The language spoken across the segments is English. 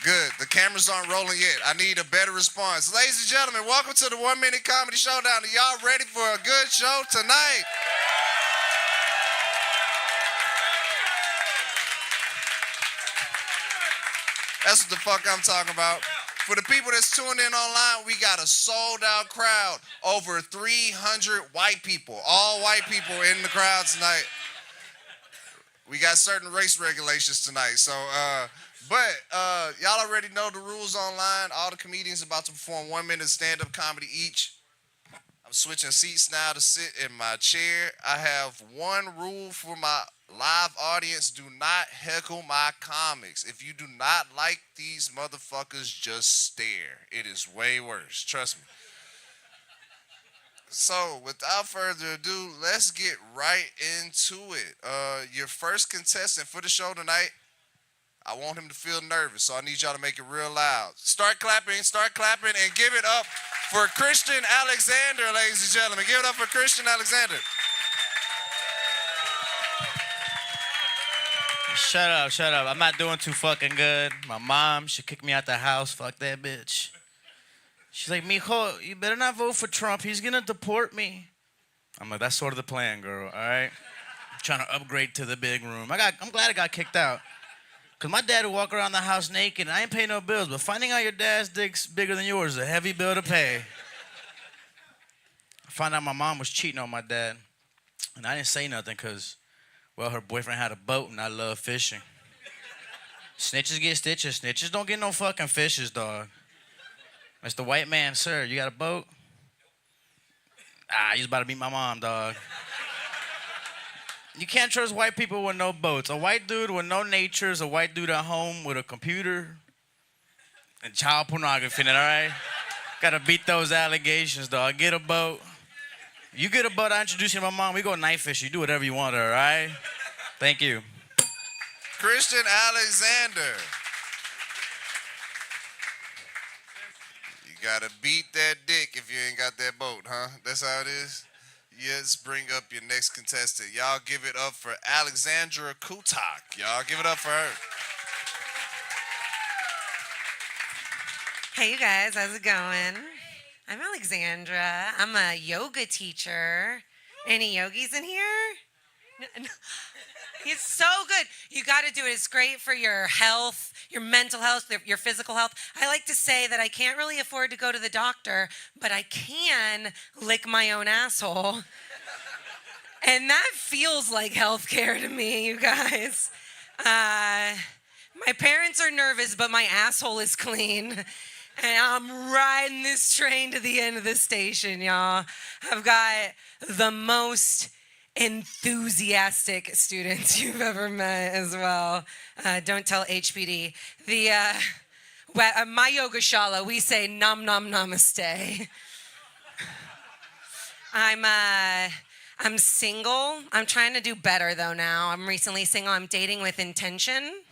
Good. The cameras aren't rolling yet. I need a better response. Ladies and gentlemen, welcome to the 1 Minute Comedy Showdown. Are y'all ready for a good show tonight? That's what the fuck I'm talking about. For the people that's tuned in online, we got a sold-out crowd. Over 300 white people. All white people in the crowd tonight. We got certain race regulations tonight. So, y'all already know the rules online. All the comedians about to perform 1 minute stand-up comedy each. I'm switching seats now to sit in my chair. I have one rule for my live audience. Do not heckle my comics. If you do not like these motherfuckers, just stare. It is way worse. Trust me. So, without further ado, let's get right into it. Your first contestant for the show tonight, I want him to feel nervous, so I need y'all to make it real loud. Start clapping, and give it up for Christian Alexander, ladies and gentlemen. Give it up for Christian Alexander. Shut up. I'm not doing too fucking good. My mom should kick me out the house. Fuck that bitch. She's like, mijo, you better not vote for Trump. He's gonna deport me. I'm like, that's sort of the plan, girl, all right? I'm trying to upgrade to the big room. I'm glad I got kicked out. Because my dad would walk around the house naked, and I ain't paying no bills, but finding out your dad's dick's bigger than yours is a heavy bill to pay. I found out my mom was cheating on my dad, and I didn't say nothing because, well, her boyfriend had a boat, and I love fishing. Snitches get stitches. Snitches don't get no fucking fishes, dog. Mr. White Man, sir, you got a boat? He's about to meet my mom, dog. You can't trust white people with no boats. A white dude with no nature is a white dude at home with a computer and child pornography in it, all right? Gotta beat those allegations, dog. Get a boat. You get a boat, I introduce you to my mom. We go night fishing. You do whatever you want to her, all right? Thank you. Christian Alexander. You gotta beat that dick if you ain't got that boat, huh? That's how it is? Yes, bring up your next contestant. Y'all give it up for Alexandra Kutak. Y'all give it up for her. Hey, you guys. How's it going? I'm Alexandra. I'm a yoga teacher. Any yogis in here? No. It's so good. You got to do it. It's great for your health, your mental health, your physical health. I like to say that I can't really afford to go to the doctor, but I can lick my own asshole. And that feels like healthcare to me, you guys. My parents are nervous, but my asshole is clean. And I'm riding this train to the end of the station, y'all. I've got the most enthusiastic students you've ever met as well. Don't tell HPD. My yoga shala, we say nam nam namaste. I'm single. I'm trying to do better though now. I'm recently single. I'm dating with intention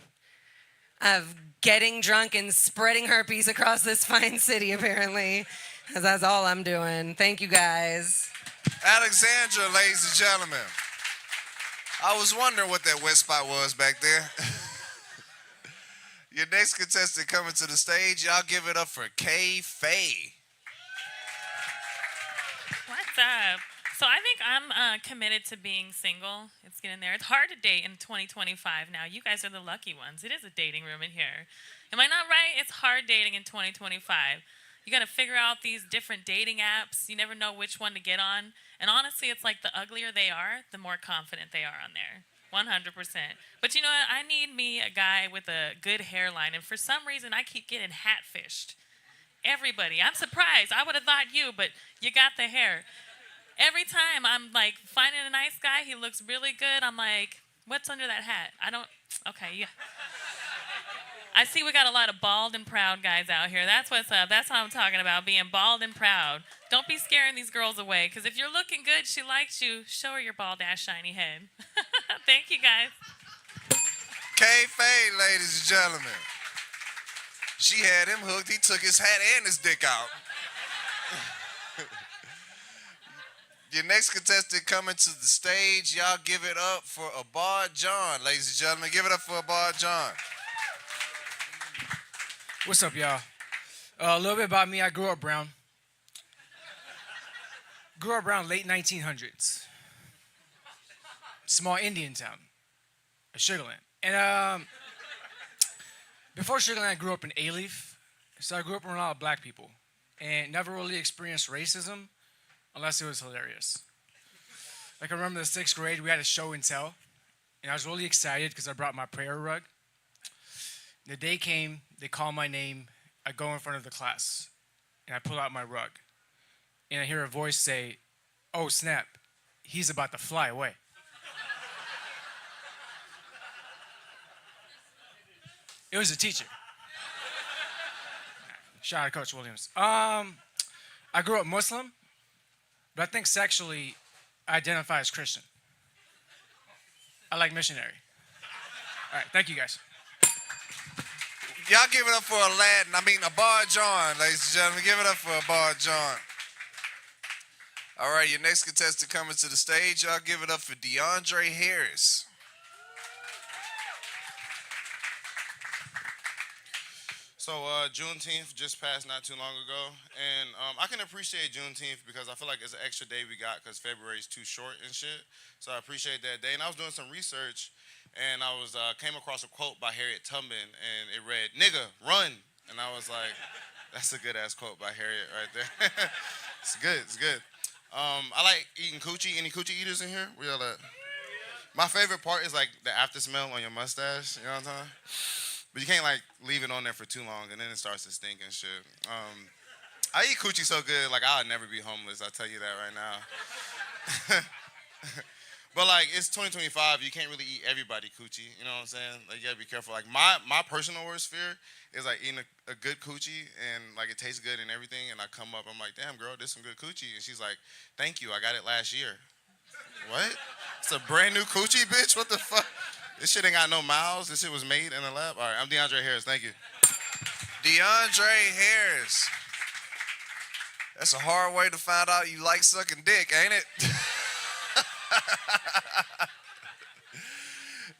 of getting drunk and spreading herpes across this fine city apparently. Because that's all I'm doing. Thank you guys. Alexandra, ladies and gentlemen. I was wondering what that wet spot was back there. Your next contestant coming to the stage, y'all give it up for Kay Faye. What's up? So I think I'm committed to being single. It's getting there. It's hard to date in 2025 now. You guys are the lucky ones. It is a dating room in here. Am I not right? It's hard dating in 2025. You got to figure out these different dating apps. You never know which one to get on. And honestly, it's like the uglier they are, the more confident they are on there. 100%. But you know what? I need me a guy with a good hairline. And for some reason, I keep getting hatfished. Everybody. I'm surprised. I would have thought you, but you got the hair. Every time I'm like finding a nice guy, he looks really good. I'm like, what's under that hat? Okay, yeah. I see we got a lot of bald and proud guys out here. That's what's up. That's what I'm talking about, being bald and proud. Don't be scaring these girls away, because if you're looking good, she likes you, show her your bald-ass shiny head. Thank you, guys. Kay Faye, ladies and gentlemen. She had him hooked. He took his hat and his dick out. Your next contestant coming to the stage, y'all give it up for Abad John, ladies and gentlemen. Give it up for Abad John. What's up, y'all? A little bit about me. I grew up brown. Late 1900s. Small Indian town, Sugarland. And before Sugarland, I grew up in A-Leaf. So I grew up around a lot of black people and never really experienced racism unless it was hilarious. Like I remember the 6th grade, we had a show and tell. And I was really excited because I brought my prayer rug. The day came, they called my name. I go in front of the class, and I pull out my rug. And I hear a voice say, "Oh, snap, he's about to fly away." It was a teacher. Shout out to Coach Williams. I grew up Muslim, but I think sexually I identify as Christian. I like missionary. All right, thank you guys. Y'all give it up for a Bar John, ladies and gentlemen. Give it up for a Bar John. All right, your next contestant coming to the stage. Y'all give it up for DeAndre Harris. So Juneteenth just passed not too long ago, and I can appreciate Juneteenth because I feel like it's an extra day we got because February is too short and shit. So I appreciate that day. And I was doing some research, and I was came across a quote by Harriet Tubman, and it read, "Nigga, run." And I was like, that's a good-ass quote by Harriet right there. It's good, it's good. I like eating coochie. Any coochie eaters in here? Where y'all at? My favorite part is like the after smell on your mustache, you know what I'm talking about? But you can't like leave it on there for too long, and then it starts to stink and shit. I eat coochie so good, like I'll never be homeless. I'll tell you that right now. But like it's 2025, you can't really eat everybody coochie. You know what I'm saying? Like you gotta be careful. Like my personal worst fear is like eating a good coochie and like it tastes good and everything, and I come up, I'm like, damn girl, this some good coochie, and she's like, thank you, I got it last year. What? It's a brand new coochie, bitch. What the fuck? This shit ain't got no mouths. This shit was made in the lab. All right, I'm DeAndre Harris. Thank you. DeAndre Harris. That's a hard way to find out you like sucking dick, ain't it?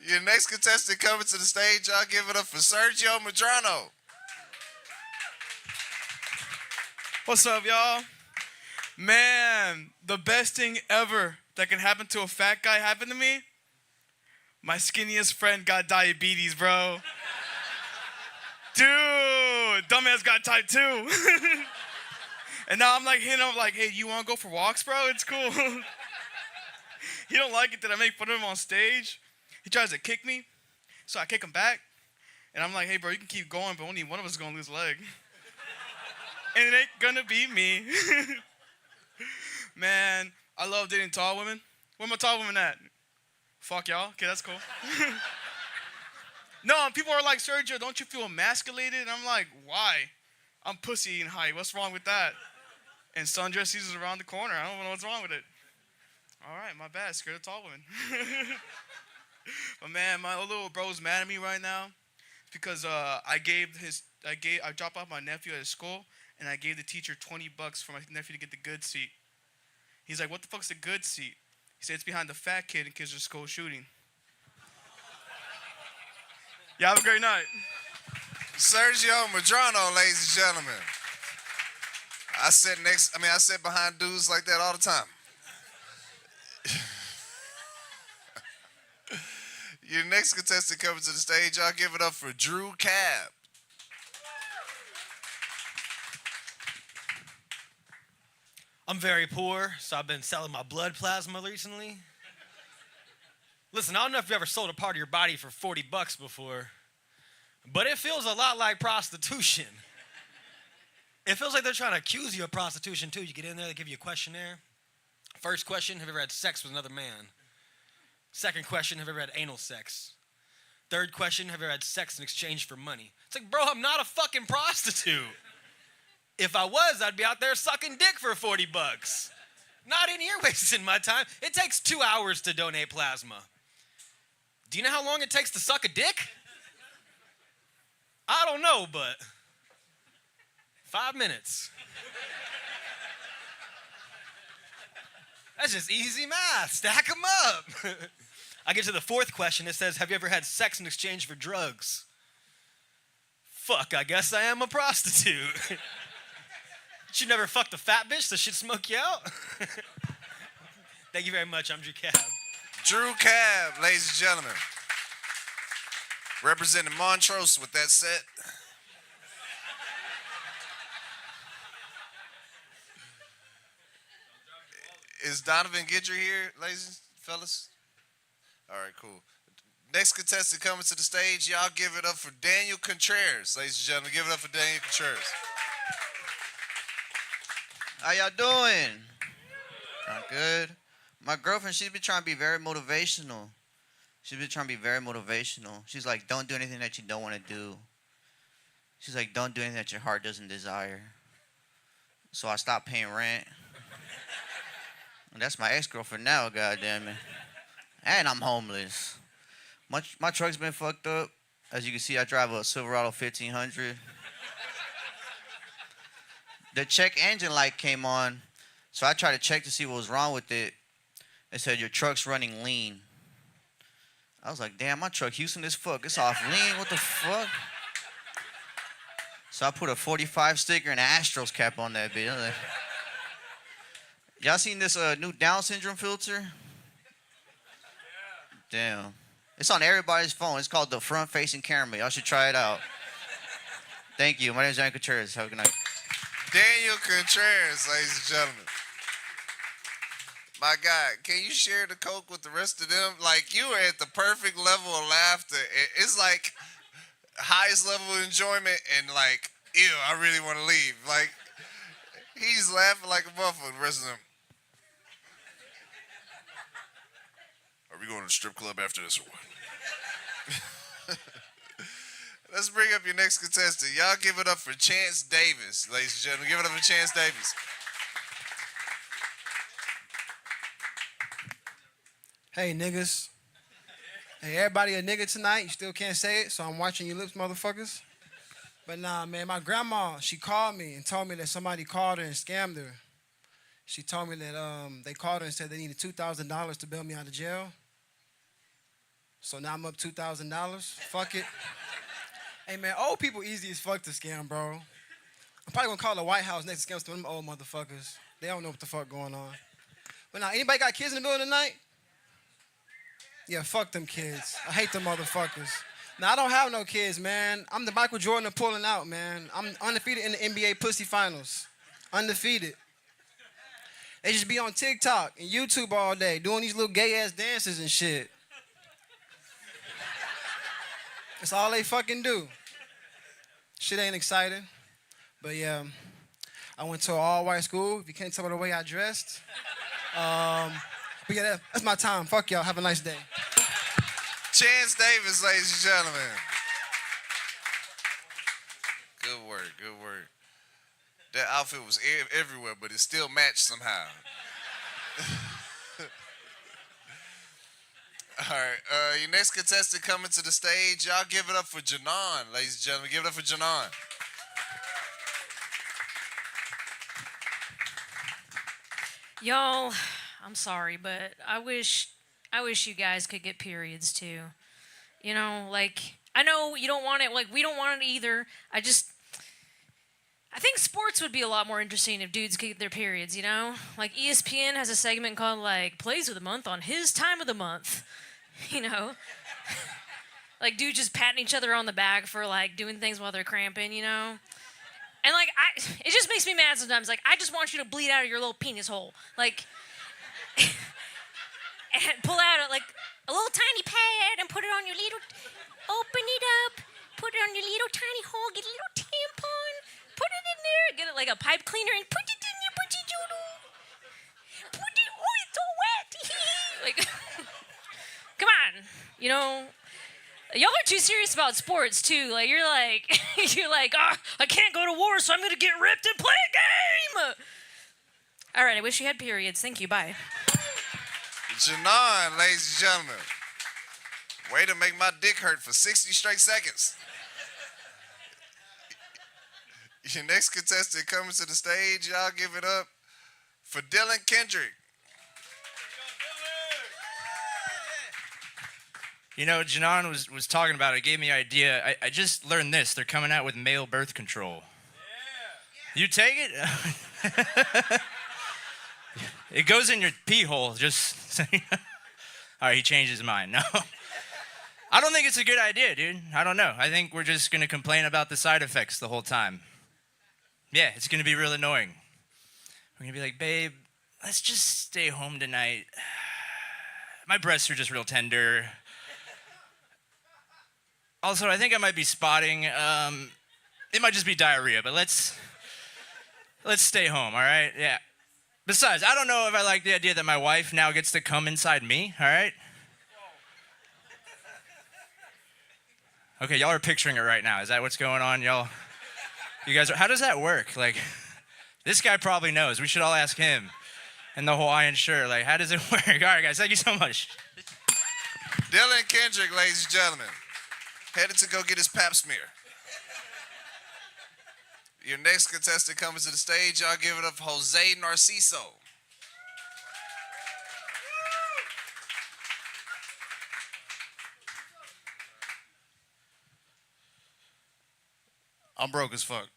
Your next contestant coming to the stage, y'all give it up for Sergio Madrano. What's up, y'all? Man, the best thing ever that can happen to a fat guy happened to me. My skinniest friend got diabetes, bro. Dude, dumbass got type 2. And now I'm like hitting him like, hey, you want to go for walks, bro? It's cool. He don't like it that I make fun of him on stage. He tries to kick me, so I kick him back. And I'm like, hey, bro, you can keep going, but only one of us is going to lose a leg. And it ain't going to be me. Man, I love dating tall women. Where my tall women at? Fuck y'all. Okay, that's cool. No, people are like, Sergio, don't you feel emasculated? And I'm like, why? I'm pussy eating height. What's wrong with that? And sundress season's around the corner. I don't know what's wrong with it. All right, my bad. Scared of tall women. But man, my little bro's mad at me right now because I dropped off my nephew at his school and I gave the teacher $20 for my nephew to get the good seat. He's like, what the fuck's the good seat? He said it's behind the fat kid in case there's a school shooting. Yeah, have a great night. Sergio Madrano, ladies and gentlemen. I sit behind dudes like that all the time. Your next contestant coming to the stage, y'all give it up for Drew Cab. I'm very poor, so I've been selling my blood plasma recently. Listen, I don't know if you ever sold a part of your body for $40 before, but it feels a lot like prostitution. It feels like they're trying to accuse you of prostitution, too. You get in there, they give you a questionnaire. First question, have you ever had sex with another man? Second question, have you ever had anal sex? Third question, have you ever had sex in exchange for money? It's like, bro, I'm not a fucking prostitute. If I was, I'd be out there sucking dick for $40. Not in here wasting my time. It takes 2 hours to donate plasma. Do you know how long it takes to suck a dick? I don't know, but 5 minutes. That's just easy math. Stack them up. I get to the fourth question. It says, have you ever had sex in exchange for drugs? Fuck, I guess I am a prostitute. You never fucked a fat bitch so she'd smoke you out? Thank you very much. I'm Drew Cab. Drew Cab, ladies and gentlemen. Representing Montrose with that set. Is Donovan Gidger here, ladies and fellas? All right, cool. Next contestant coming to the stage, y'all give it up for Daniel Contreras. Ladies and gentlemen, give it up for Daniel Contreras. How y'all doing? I'm good. My girlfriend, she's been trying to be very motivational. She's like, don't do anything that you don't want to do. She's like, don't do anything that your heart doesn't desire. So I stopped paying rent. And that's my ex-girlfriend now, goddammit. And I'm homeless. My truck's been fucked up. As you can see, I drive a Silverado 1500. The check engine light came on, so I tried to check to see what was wrong with it. It said, your truck's running lean. I was like, damn, my truck Houston as fuck. It's off lean, what the fuck? So I put a 45 sticker and an Astros cap on that bitch. Like, y'all seen this new Down syndrome filter? Damn. It's on everybody's phone. It's called the front-facing camera. Y'all should try it out. Thank you. My name is Daniel Contreras. Have a good night. Daniel Contreras, ladies and gentlemen. My God, can you share the Coke with the rest of them? Like, you are at the perfect level of laughter. It's like highest level of enjoyment and like, ew, I really want to leave. Like, he's laughing like a motherfucker. The rest of them. Are we going to the strip club after this or what? Let's bring up your next contestant. Y'all give it up for Chance Davis, ladies and gentlemen. Give it up for Chance Davis. Hey, niggas. Hey, everybody a nigga tonight. You still can't say it, so I'm watching your lips, motherfuckers. But nah, man, my grandma, she called me and told me that somebody called her and scammed her. She told me that they called her and said they needed $2,000 to bail me out of jail. So now I'm up $2,000. Fuck it. Hey, man, old people easy as fuck to scam, bro. I'm probably going to call the White House next to scam some of them old motherfuckers. They don't know what the fuck going on. But now, anybody got kids in the building tonight? Yeah, fuck them kids. I hate them motherfuckers. Now, I don't have no kids, man. I'm the Michael Jordan of pulling out, man. I'm undefeated in the NBA Pussy Finals. Undefeated. They just be on TikTok and YouTube all day doing these little gay-ass dances and shit. That's all they fucking do. Shit ain't exciting. But yeah, I went to an all-white school. If you can't tell by the way I dressed. But yeah, that's my time. Fuck y'all. Have a nice day. Chance Davis, ladies and gentlemen. Good work, good work. That outfit was everywhere, but it still matched somehow. All right, your next contestant coming to the stage. Y'all give it up for Janon, ladies and gentlemen. Give it up for Janon. Y'all, I'm sorry, but I wish you guys could get periods too. You know, like, I know you don't want it, like, we don't want it either. I think sports would be a lot more interesting if dudes could get their periods, you know? Like, ESPN has a segment called, like, Plays of the Month on his time of the month, you know? Like, dudes just patting each other on the back for, like, doing things while they're cramping, you know? And, like, it just makes me mad sometimes. Like, I just want you to bleed out of your little penis hole. Like, and pull out, like, a little tiny pad and put it on your little, open it up, put it on your little tiny hole, get a little tampon, put it in there, get it like a pipe cleaner and put it in there, put it, oh, it's so wet. Like, come on, you know, y'all are too serious about sports too. Like, you're like, I can't go to war, so I'm gonna get ripped and play a game. All right, I wish you had periods. Thank you, bye. Janon, ladies and gentlemen. Way to make my dick hurt for 60 straight seconds. Your next contestant coming to the stage. Y'all give it up for Dylan Kendrick. You know, Janan was talking about it, gave me an idea. I just learned this. They're coming out with male birth control. Yeah. You take it? It goes in your pee hole, just so you know. All right, he changed his mind. No. I don't think it's a good idea, dude. I don't know. I think we're just going to complain about the side effects the whole time. Yeah, it's going to be real annoying. We're going to be like, babe, let's just stay home tonight. My breasts are just real tender. Also, I think I might be spotting. It might just be diarrhea, but let's stay home, all right? Yeah. Besides, I don't know if I like the idea that my wife now gets to come inside me, all right? Okay, y'all are picturing it right now. Is that what's going on, y'all? You guys how does that work? Like, this guy probably knows. We should all ask him. And the Hawaiian shirt, like, how does it work? All right, guys, thank you so much. Dylan Kendrick, ladies and gentlemen, headed to go get his pap smear. Your next contestant coming to the stage, y'all give it up for Jose Narciso. I'm broke as fuck.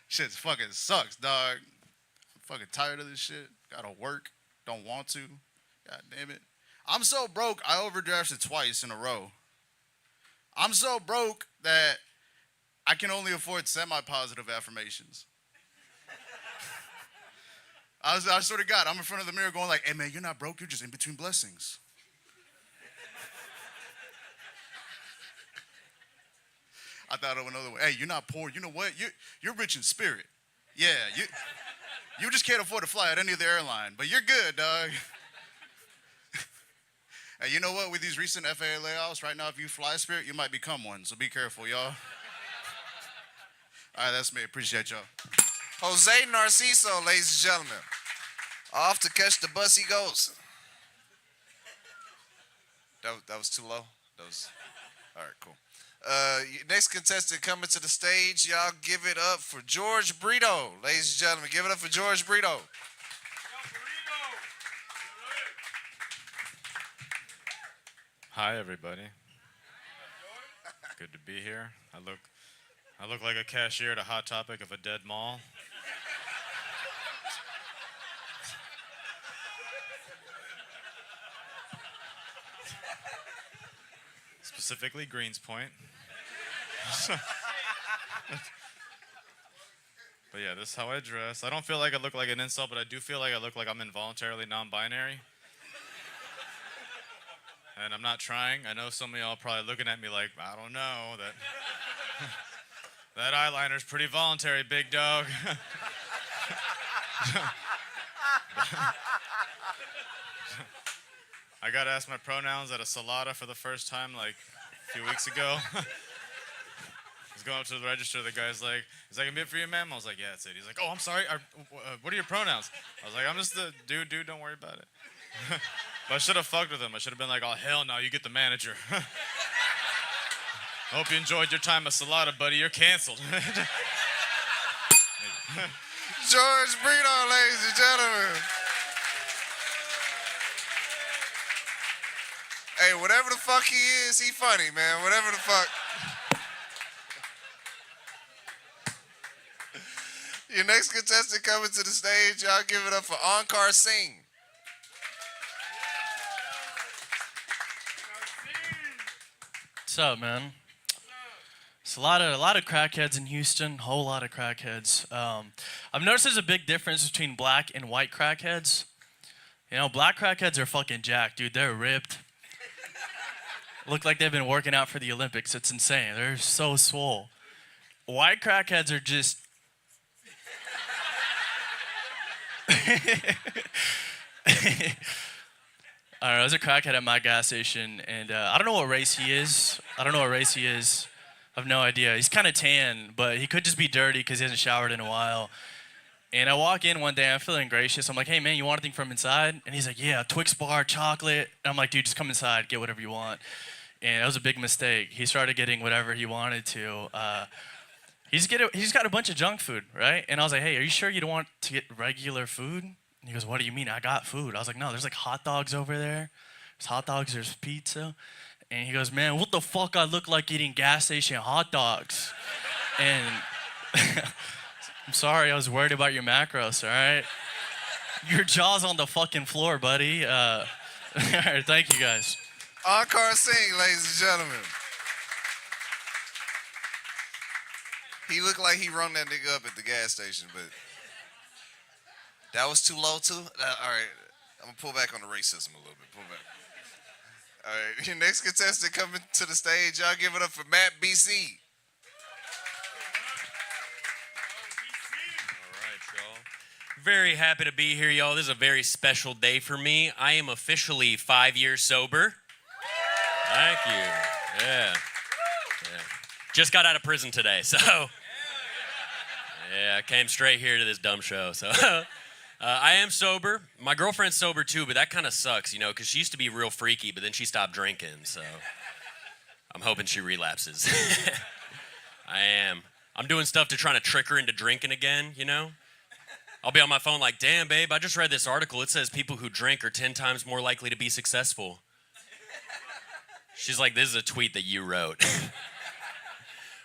Shit fucking sucks, dog. I'm fucking tired of this shit. Gotta work. Don't want to. God damn it. I'm so broke, I overdrafted twice in a row. I'm so broke that I can only afford semi-positive affirmations. I swear to God, I'm in front of the mirror going like, hey man, you're not broke, you're just in between blessings. I thought of another way. Hey, you're not poor. You know what? You're rich in spirit. Yeah, you just can't afford to fly at any other airline, but you're good, dog. Hey, you know what? With these recent FAA layoffs, right now, if you fly Spirit, you might become one. So be careful, y'all. All right, that's me. Appreciate y'all. Jose Narciso, ladies and gentlemen. Off to catch the bus he goes. That was too low? All right, cool. Next contestant coming to the stage, y'all give it up for George Brito. Ladies and gentlemen, give it up for George Brito. Hi, everybody. Good to be here. I look like a cashier at a Hot Topic of a dead mall. Specifically, Greens Point. But yeah, this is how I dress. I don't feel like I look like an insult, but I do feel like I look like I'm involuntarily non-binary. And I'm not trying. I know some of y'all probably looking at me like, I don't know, that eyeliner's pretty voluntary, big dog. I got asked my pronouns at a salada for the first time like a few weeks ago. I was going up to the register, the guy's like, is that gonna be it for you, ma'am? I was like, yeah, that's it. He's like, oh, I'm sorry, what are your pronouns? I was like, I'm just the dude, don't worry about it. But I should have fucked with him. I should have been like, oh, hell no, you get the manager. I hope you enjoyed your time at Salada, buddy. You're canceled. George Brito, ladies and gentlemen. Hey, whatever the fuck he is, he funny, man. Whatever the fuck. Your next contestant coming to the stage, y'all give it up for Ankar Singh. What's up, man? It's a lot of crackheads in Houston. Whole lot of crackheads. I've noticed there's a big difference between black and white crackheads. You know, black crackheads are fucking jacked, dude. They're ripped. Look like they've been working out for the Olympics. It's insane. They're so swole. White crackheads are just. I don't know, there's a crackhead at my gas station, and I don't know what race he is. I have no idea. He's kind of tan, but he could just be dirty because he hasn't showered in a while. And I walk in one day, I'm feeling gracious. I'm like, hey, man, you want anything from inside? And he's like, yeah, Twix bar, chocolate. And I'm like, dude, just come inside, get whatever you want. And that was a big mistake. He started getting whatever he wanted to. He's got a bunch of junk food, right? And I was like, hey, are you sure you don't want to get regular food? And he goes, what do you mean? I got food. I was like, no, there's like hot dogs over there. There's hot dogs, there's pizza. And he goes, man, what the fuck I look like eating gas station hot dogs? And I'm sorry, I was worried about your macros, all right? Your jaw's on the fucking floor, buddy. All right, thank you guys. Encore Singh, ladies and gentlemen. He looked like he rung that nigga up at the gas station, but that was too low too? All right, I'm gonna pull back on the racism a little bit. Pull back. All right, your next contestant coming to the stage. Y'all give it up for Matt BC. All right, y'all. Very happy to be here, y'all. This is a very special day for me. I am officially 5 years sober. Thank you. Yeah. Just got out of prison today, so yeah, I came straight here to this dumb show. So I am sober. My girlfriend's sober too, but that kind of sucks, you know, because she used to be real freaky, but then she stopped drinking. So I'm hoping she relapses. I am. I'm doing stuff to try to trick her into drinking again, you know. I'll be on my phone like, damn, babe, I just read this article. It says people who drink are 10 times more likely to be successful. She's like, this is a tweet that you wrote.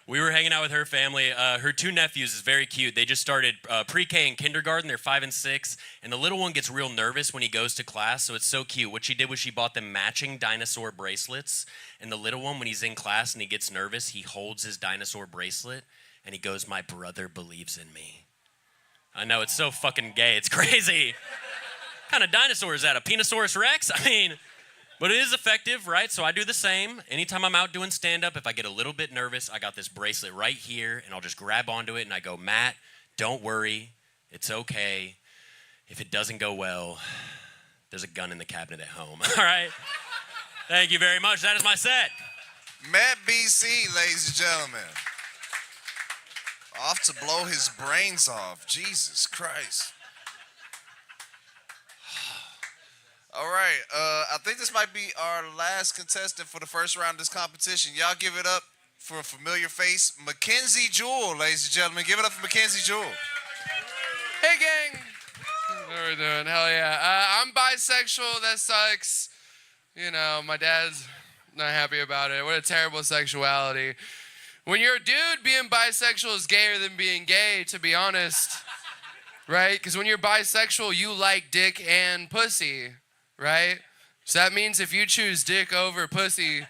We were hanging out with her family. Her 2 nephews is very cute. They just started pre-K and kindergarten. They're 5 and 6. And the little one gets real nervous when he goes to class, so it's so cute. What she did was she bought them matching dinosaur bracelets. And the little one, when he's in class and he gets nervous, he holds his dinosaur bracelet and he goes, my brother believes in me. I know, it's so fucking gay. It's crazy. What kind of dinosaur is that? A Penosaurus Rex? I mean... But it is effective, right? So I do the same. Anytime I'm out doing stand-up, if I get a little bit nervous, I got this bracelet right here, and I'll just grab onto it, and I go, Matt, don't worry. It's okay. If it doesn't go well, there's a gun in the cabinet at home. All right? Thank you very much. That is my set. Matt BC, ladies and gentlemen. Off to blow his brains off. Jesus Christ. All right, I think this might be our last contestant for the first round of this competition. Y'all give it up for a familiar face, Mackenzie Jewell, ladies and gentlemen. Give it up for Mackenzie Jewell. Hey, gang. What are we doing? Hell yeah. I'm bisexual. That sucks. You know, my dad's not happy about it. What a terrible sexuality. When you're a dude, being bisexual is gayer than being gay, to be honest. Right? Because when you're bisexual, you like dick and pussy. Right? So that means if you choose dick over pussy,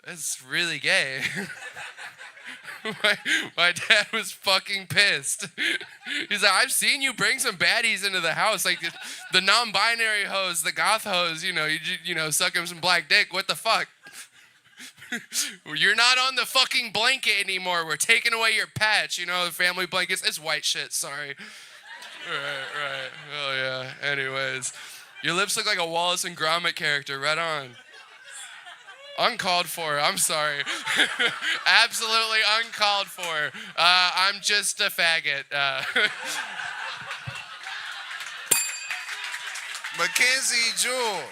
that's really gay. my dad was fucking pissed. He's like, I've seen you bring some baddies into the house, like the non-binary hoes, the goth hoes, you know, suck him some black dick. What the fuck? You're not on the fucking blanket anymore. We're taking away your patch, you know, the family blankets. It's white shit, sorry. Right. Oh yeah. Anyways. Your lips look like a Wallace and Gromit character. Right on. Uncalled for. I'm sorry. Absolutely uncalled for. I'm just a faggot. Mackenzie Jewell.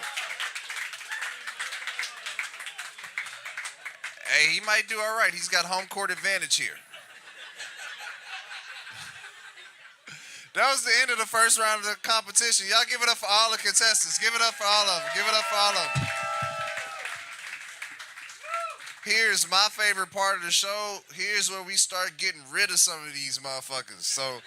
Hey, he might do all right. He's got home court advantage here. That was the end of the first round of the competition. Y'all give it up for all the contestants. Give it up for all of them. Give it up for all of them. Here's my favorite part of the show. Here's where we start getting rid of some of these motherfuckers. So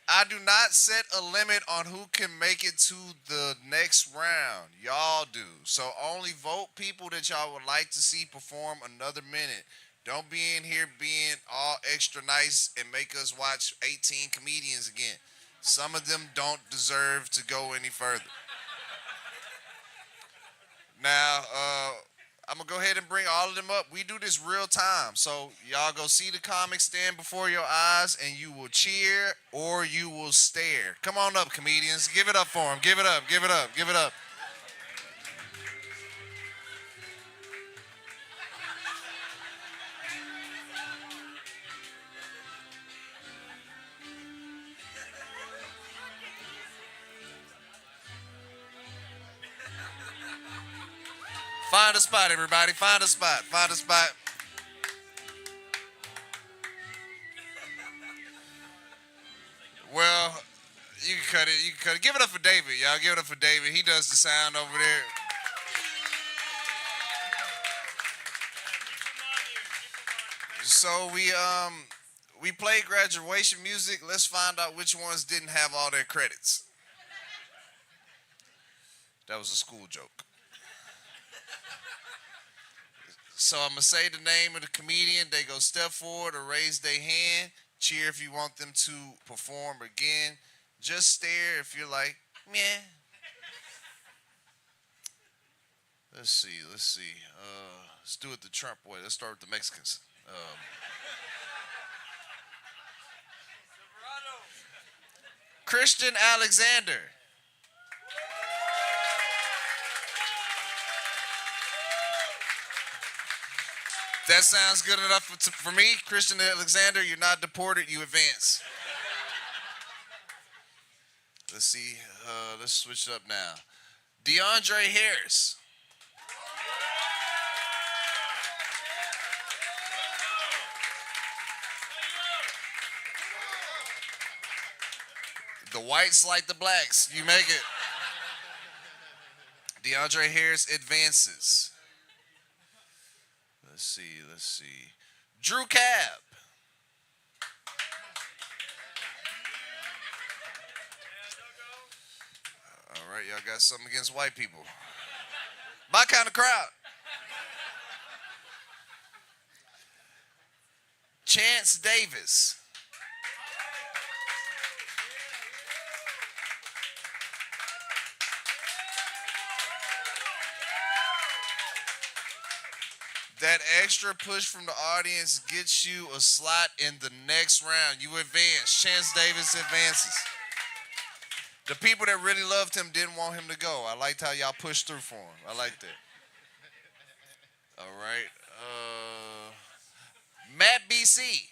I do not set a limit on who can make it to the next round. Y'all do. So only vote people that y'all would like to see perform another minute. Don't be in here being all extra nice and make us watch 18 comedians again. Some of them don't deserve to go any further. Now, I'm going to go ahead and bring all of them up. We do this real time. So y'all go see the comics stand before your eyes and you will cheer or you will stare. Come on up, comedians. Give it up for them. Give it up. Give it up. Give it up. Find a spot, everybody. Find a spot. Find a spot. Well, You can cut it. You can cut it. Give it up for David, y'all. Give it up for David. He does the sound over there. So we played graduation music. Let's find out which ones didn't have all their credits. That was a school joke. So I'm gonna say the name of the comedian. They go step forward or raise their hand. Cheer if you want them to perform again. Just stare if you're like, meh. Let's see. Let's do it the Trump way. Let's start with the Mexicans. Christian Alexander. That sounds good enough for me. Christian Alexander, you're not deported, you advance. Let's see. Let's switch it up now. DeAndre Harris. The whites like the blacks. You make it. DeAndre Harris advances. Let's see. Drew Cab. All right, y'all got something against white people. My kind of crowd. Chance Davis. That extra push from the audience gets you a slot in the next round. You advance. Chance Davis advances. The people that really loved him didn't want him to go. I liked how y'all pushed through for him. I liked that. All right. Matt BC.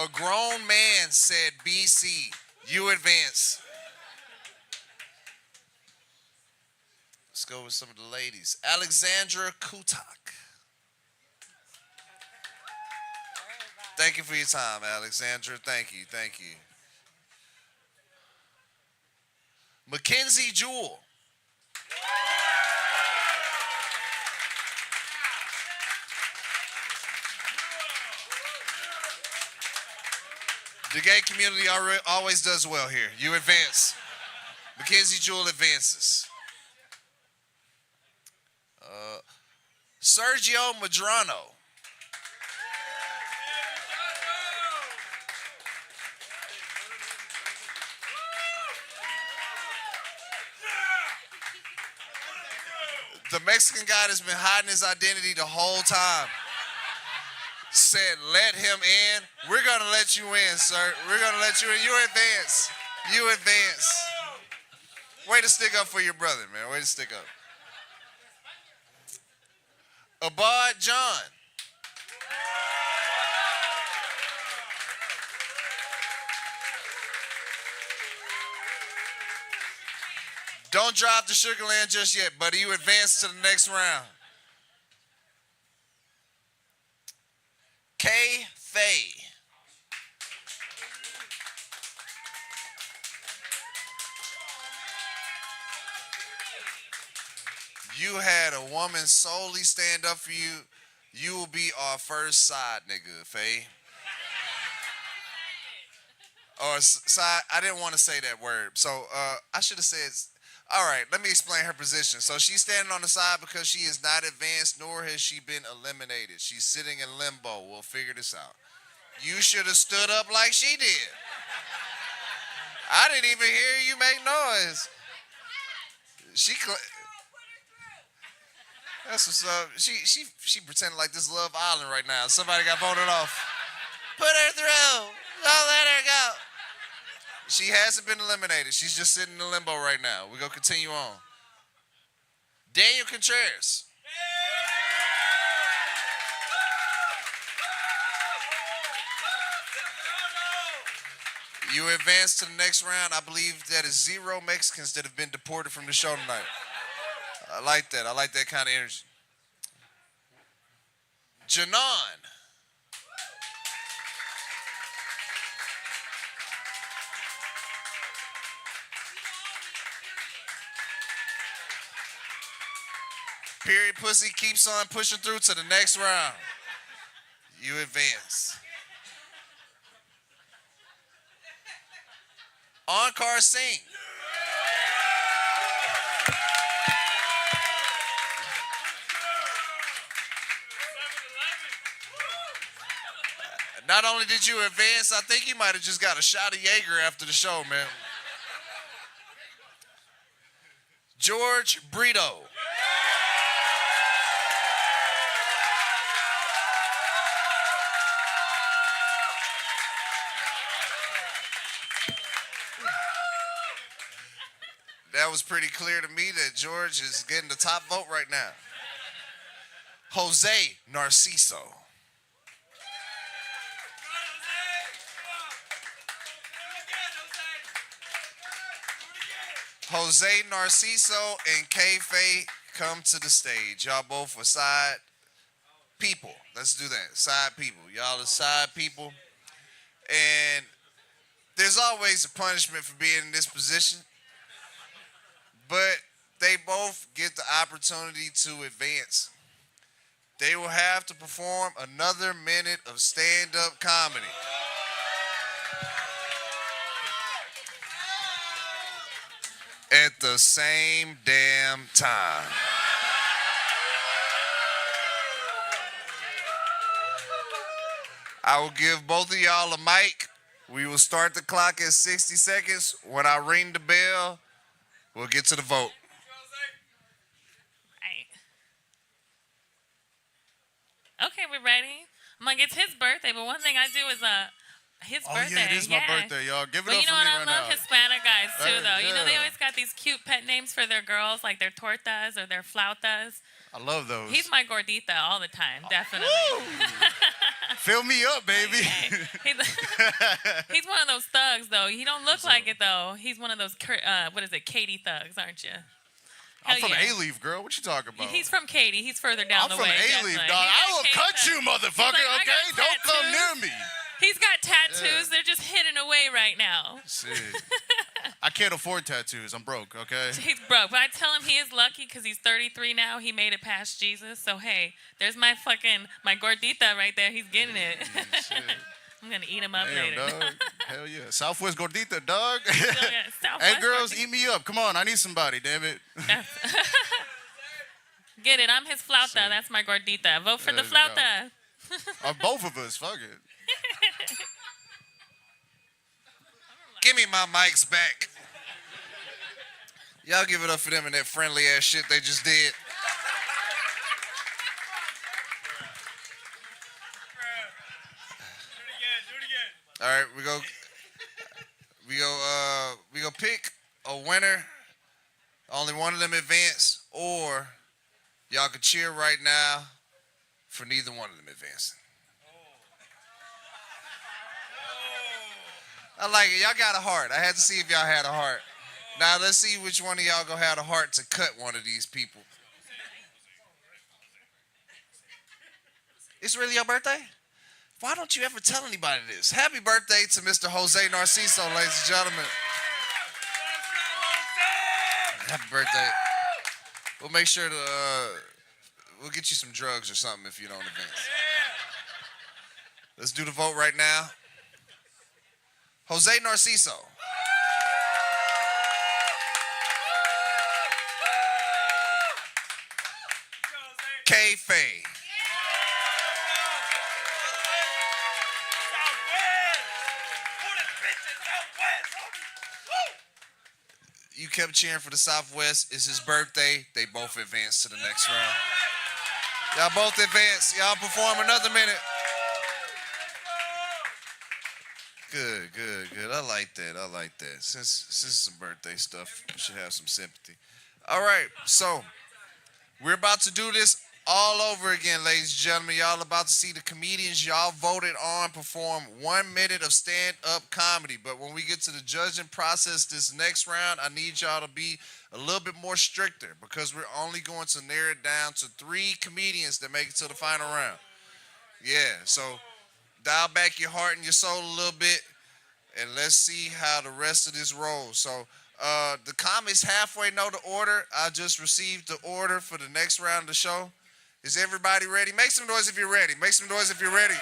A grown man said BC. You advance. Let's go with some of the ladies. Alexandra Kutak. Thank you for your time, Alexandra. Thank you. Mackenzie Jewell. The gay community always does well here. You advance. Mackenzie Jewell advances. Sergio Madrano. The Mexican guy that's been hiding his identity the whole time said, let him in. We're going to let you in, sir. We're going to let you in. You advance. You advance. Way to stick up for your brother, man. Way to stick up. Abad John. Don't drop the Sugar Land just yet, buddy. You advance to the next round. Kay Faye. You had a woman solely stand up for you. You will be our first side nigga, Faye. Or side, I didn't want to say that word. So I should have said, all right, let me explain her position. So she's standing on the side because she is not advanced, nor has she been eliminated. She's sitting in limbo. We'll figure this out. You should have stood up like she did. I didn't even hear you make noise. That's what's up. She pretending like this Love Island right now. Somebody got voted off. Put her through. Don't let her go. She hasn't been eliminated. She's just sitting in limbo right now. We're going to continue on. Daniel Contreras. You advance to the next round. I believe that is 0 Mexicans that have been deported from the show tonight. I like that. I like that kind of energy. Janon. Period pussy keeps on pushing through to the next round. You advance. Onkar Singh. Not only did you advance, I think you might have just got a shot of Jaeger after the show, man. George Brito. That was pretty clear to me that George is getting the top vote right now. Jose Narciso. Jose Narciso and K-Faye come to the stage. Y'all both are side people. Let's do that. Side people. Y'all are side people. And there's always a punishment for being in this position. But they both get the opportunity to advance. They will have to perform another minute of stand-up comedy. At the same damn time. I will give both of y'all a mic. We will start the clock at 60 seconds. When I ring the bell, we'll get to the vote. Okay, we're ready. I'm like, it's his birthday, but one thing I do is his birthday. Yeah, it is my birthday, y'all. Give it But up you know for what? me I right love now. Hispanic guys too, Hey, though. You know, they yeah. always got these cute pet names for their girls, like their tortas or their flautas. I love those. He's my gordita all the time, definitely. Fill me up, baby. He's one of those thugs, though. He don't look like it, though. He's one of those, Katy thugs, aren't you? I'm Hell from yeah. A-Leaf, girl. What you talking about? He's from Katy. He's further down I'm the from way. A-Leaf, definitely. dog. He I got will Katy cut thugs. you, motherfucker, He's like, I okay? got Don't come tattoos. near me. He's got tattoos. Yeah. They're just hidden away right now. Shit. I can't afford tattoos. I'm broke, okay? He's broke. But I tell him he is lucky because he's 33 now. He made it past Jesus. So, hey, there's my gordita right there. He's getting it. I'm going to eat him up Damn, later. dog. Hell yeah. Southwest Gordita, dog. Southwest Hey, girls, eat me up. Come on. I need somebody, damn it. Get it. I'm his flauta. That's my gordita. Vote for the There you go. flauta. Both of us. Fuck it. Give me my mics back. Y'all give it up for them and that friendly ass shit they just did. All right, we go pick a winner. Only one of them advance, or y'all can cheer right now for neither one of them advancing. I like it. Y'all got a heart. I had to see if y'all had a heart. Now let's see which one of y'all gonna have a heart to cut one of these people. It's really your birthday? Why don't you ever tell anybody this? Happy birthday to Mr. Jose Narciso, ladies and gentlemen. Happy birthday. We'll make sure to, we'll get you some drugs or something if you don't advance. Let's do the vote right now. Jose Narciso. K-Faye. You kept cheering for the Southwest. It's his birthday. They both advance to the next round. Y'all both advance. Y'all perform another minute. Good. I like that. Since it's some birthday stuff, we should have some sympathy. All right, so we're about to do this all over again, ladies and gentlemen. Y'all about to see the comedians y'all voted on perform 1 minute of stand-up comedy. But when we get to the judging process this next round, I need y'all to be a little bit more stricter because we're only going to narrow it down to 3 comedians that make it to the final round. Yeah, so dial back your heart and your soul a little bit, and let's see how the rest of this rolls. So the comics halfway know the order. I just received the order for the next round of the show. Is everybody ready? Make some noise if you're ready. Make some noise if you're ready.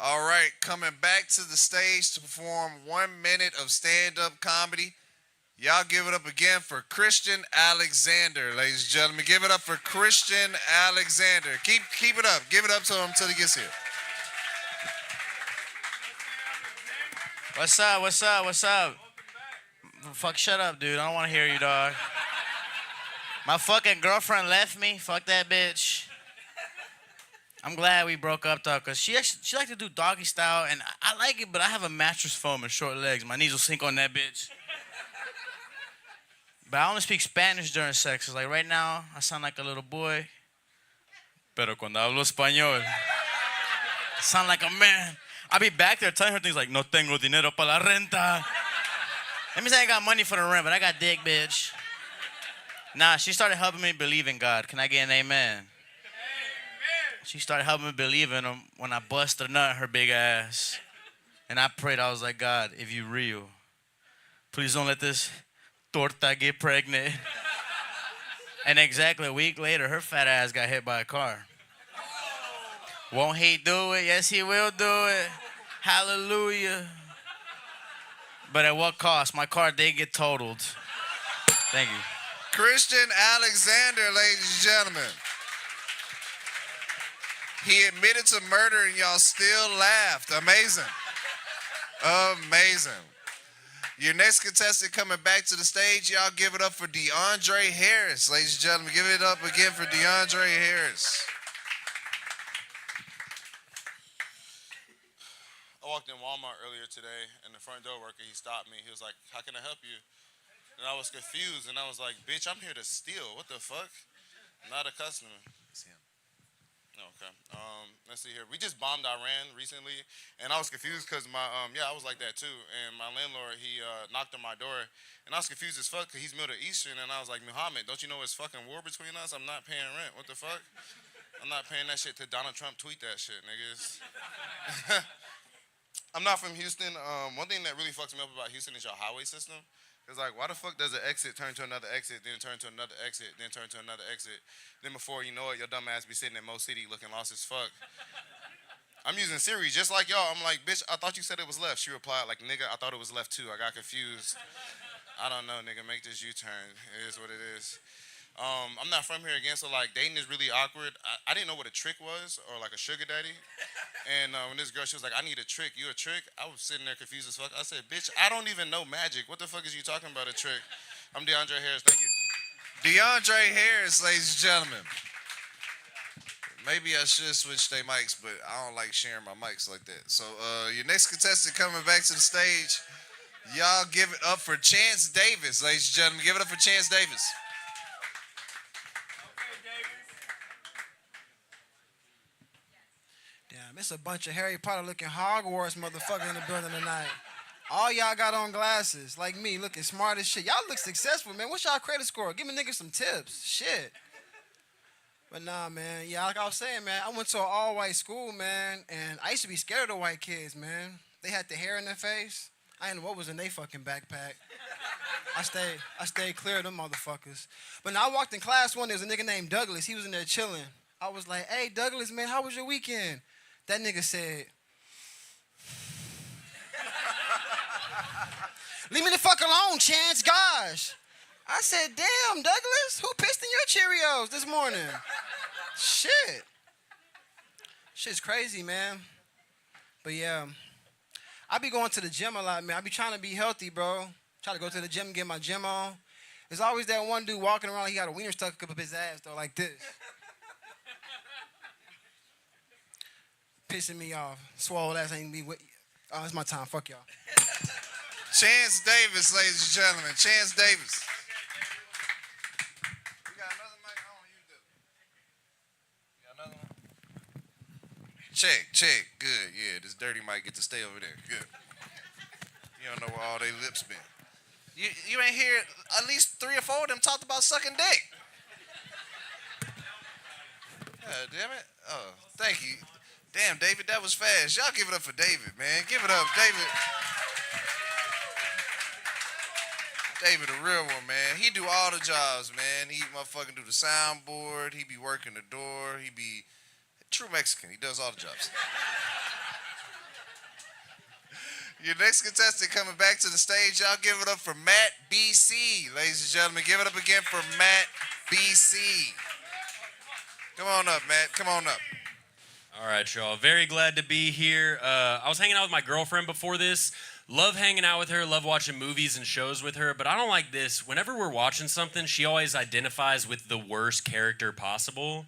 All right, coming back to the stage to perform 1 minute of stand-up comedy. Y'all give it up again for Christian Alexander, ladies and gentlemen. Give it up for Christian Alexander. Keep it up. Give it up to him until he gets here. What's up? What's up? What's up? Fuck, shut up, dude. I don't want to hear you, dog. My fucking girlfriend left me. Fuck that bitch. I'm glad we broke up, though, because she like to do doggy style, and I like it, but I have a mattress foam and short legs. My knees will sink on that bitch. But I only speak Spanish during sex. Like right now, I sound like a little boy. Pero cuando hablo español, I sound like a man. I be back there telling her things like, no tengo dinero para la renta. Let me say I ain't got money for the rent, but I got dick, bitch. Nah, she started helping me believe in God. Can I get an amen? She started helping me believe in him when I bust a nut in her big ass. And I prayed, I was like, God, if you real, please don't let this torta get pregnant. And exactly a week later, her fat ass got hit by a car. Won't he do it? Yes, he will do it. Hallelujah. But at what cost? My car did get totaled. Thank you. Christian Alexander, ladies and gentlemen. He admitted to murder and y'all still laughed. Amazing. Amazing. Your next contestant coming back to the stage, y'all give it up for DeAndre Harris. Ladies and gentlemen, give it up again for DeAndre Harris. I walked in Walmart earlier today, and the front door worker, he stopped me. He was like, how can I help you? And I was confused, and I was like, bitch, I'm here to steal. What the fuck? Not a customer. It's him. Okay. Let's see here. We just bombed Iran recently, and I was confused because I was like that too. And my landlord, he knocked on my door, and I was confused as fuck because he's Middle Eastern, and I was like, Muhammad, don't you know it's fucking war between us? I'm not paying rent. What the fuck? I'm not paying that shit to Donald Trump tweet that shit, niggas. I'm not from Houston. One thing that really fucks me up about Houston is your highway system. It's like, why the fuck does an exit turn to another exit, then turn to another exit, then turn to another exit? Then before you know it, your dumb ass be sitting in Mo City looking lost as fuck. I'm using Siri just like y'all. I'm like, bitch, I thought you said it was left. She replied like, nigga, I thought it was left too. I got confused. I don't know, nigga. Make this U-turn. It is what it is. I'm not from here again, so like dating is really awkward. I didn't know what a trick was or like a sugar daddy. And when this girl, she was like, I need a trick. You a trick? I was sitting there confused as fuck. I said, bitch, I don't even know magic. What the fuck is you talking about a trick? I'm DeAndre Harris. Thank you. DeAndre Harris, ladies and gentlemen. Maybe I should switch their mics, but I don't like sharing my mics like that. So your next contestant coming back to the stage, y'all give it up for Chance Davis, ladies and gentlemen. Give it up for Chance Davis. Damn, it's a bunch of Harry Potter looking Hogwarts motherfucker in the building tonight. All y'all got on glasses, like me, looking smart as shit. Y'all look successful, man. What's y'all credit score? Give me niggas some tips. Shit. But nah, man. Yeah, like I was saying, man, I went to an all-white school, man, and I used to be scared of the white kids, man. They had the hair in their face. I didn't know what was in their fucking backpack. I stayed clear of them motherfuckers. But now I walked in class one, there was a nigga named Douglas. He was in there chilling. I was like, hey, Douglas, man, how was your weekend? That nigga said, leave me the fuck alone, Chance, gosh. I said, damn, Douglas, who pissed in your Cheerios this morning? Shit. Shit's crazy, man. But yeah, I be going to the gym a lot, man. I be trying to be healthy, bro. Try to go to the gym and get my gym on. There's always that one dude walking around, he got a wiener stuck up his ass, though, like this. Pissing me off. Swole ass ain't me with you. Oh, it's my time. Fuck y'all. Chance Davis, ladies and gentlemen. Chance Davis. You got another mic? I don't use this. You got another one? Check. Good. Yeah, this dirty mic get to stay over there. Good. You don't know where all they lips been. You ain't hear at least 3 or 4 of them talked about sucking dick. God damn it. Oh, thank you. Damn, David, that was fast. Y'all give it up for David, man. Give it up, David. David, a real one, man. He do all the jobs, man. He motherfucking do the soundboard. He be working the door. He be true Mexican. He does all the jobs. Your next contestant coming back to the stage. Y'all give it up for Matt BC. Ladies and gentlemen, give it up again for Matt BC. Come on up, Matt. Come on up. All right, y'all. Very glad to be here. I was hanging out with my girlfriend before this. Love hanging out with her. Love watching movies and shows with her. But I don't like this. Whenever we're watching something, she always identifies with the worst character possible.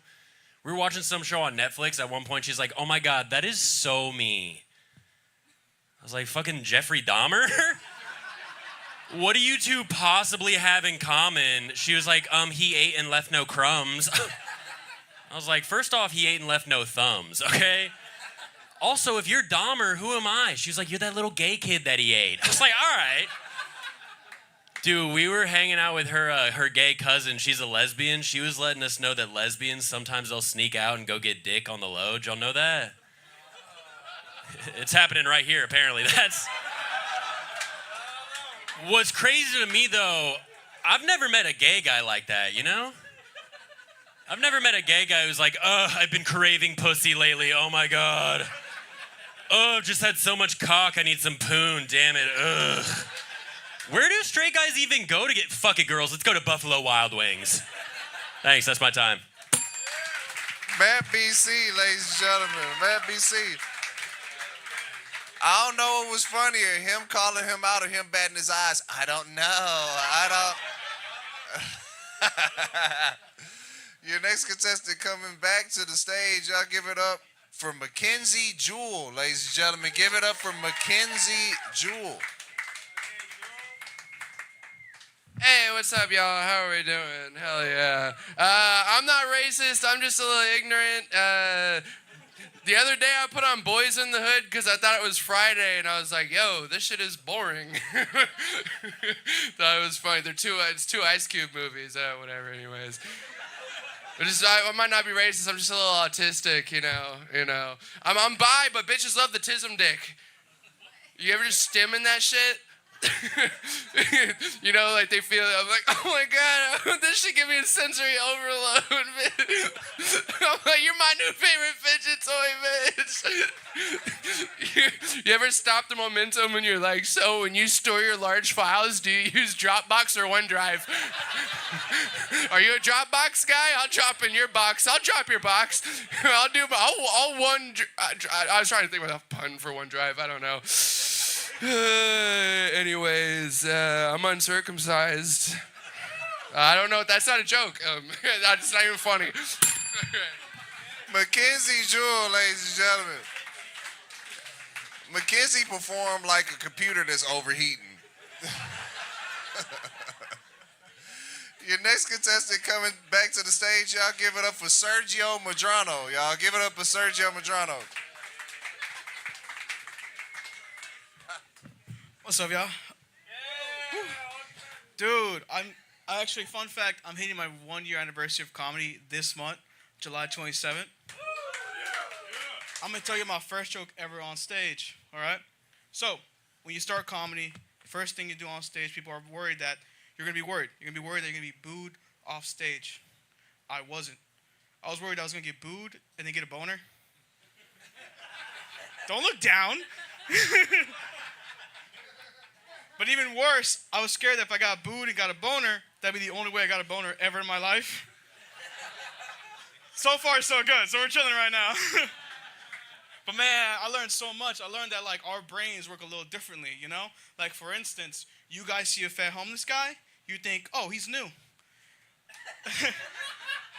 We were watching some show on Netflix. At one point, she's like, "Oh my God, that is so me." I was like, "Fucking Jeffrey Dahmer?" What do you two possibly have in common? She was like, he ate and left no crumbs. I was like, first off, he ate and left no thumbs, okay? Also, if you're Dahmer, who am I? She was like, you're that little gay kid that he ate. I was like, all right. Dude, we were hanging out with her gay cousin. She's a lesbian. She was letting us know that lesbians, sometimes they'll sneak out and go get dick on the low. Did y'all know that? It's happening right here, apparently. That's... What's crazy to me, though, I've never met a gay guy like that, you know? I've never met a gay guy who's like, I've been craving pussy lately. Oh, my God. I've just had so much cock. I need some poon. Damn it. Ugh. Where do straight guys even go to get... Fuck it, girls. Let's go to Buffalo Wild Wings. Thanks. That's my time. Matt BC, ladies and gentlemen. Matt BC. I don't know what was funnier, him calling him out or him batting his eyes. I don't know. Your next contestant coming back to the stage. Y'all give it up for Mackenzie Jewell, ladies and gentlemen. Give it up for Mackenzie Jewell. Hey, what's up, y'all? How are we doing? Hell yeah. I'm not racist. I'm just a little ignorant. The other day I put on Boys in the Hood because I thought it was Friday, and I was like, yo, this shit is boring. Thought it was funny. It's two Ice Cube movies. Whatever, anyways. I might not be racist. I'm just a little autistic, you know. I'm bi, but bitches love the tism dick. You ever just stim in that shit? You know, like they feel, I'm like, oh my God, this should give me a sensory overload, bitch. I'm like, you're my new favorite fidget toy, bitch. You ever stop the momentum when you're like, so when you store your large files, do you use Dropbox or OneDrive? Are you a Dropbox guy? I'll drop in your box. I'll drop your box. I was trying to think of a pun for OneDrive. I don't know. Anyways, I'm uncircumcised. I don't know. That's not a joke. That's not even funny. Mackenzie Jewell, ladies and gentlemen. Mackenzie performed like a computer that's overheating. Your next contestant coming back to the stage, y'all give it up for Sergio Madrano. Y'all give it up for Sergio Madrano. What's up, y'all? Yeah. Dude, I actually, fun fact, I'm hitting my 1 year anniversary of comedy this month, July 27th. I'm gonna tell you my first joke ever on stage, all right? So, when you start comedy, first thing you do on stage, people are worried that you're gonna be worried. You're gonna be worried that you're gonna be booed off stage. I wasn't. I was worried I was gonna get booed and then get a boner. Don't look down. But even worse, I was scared that if I got booed and got a boner, that'd be the only way I got a boner ever in my life. So far, so good. So we're chilling right now. But man, I learned so much. I learned that like our brains work a little differently, you know? Like for instance, you guys see a fat homeless guy, you think, oh, he's new.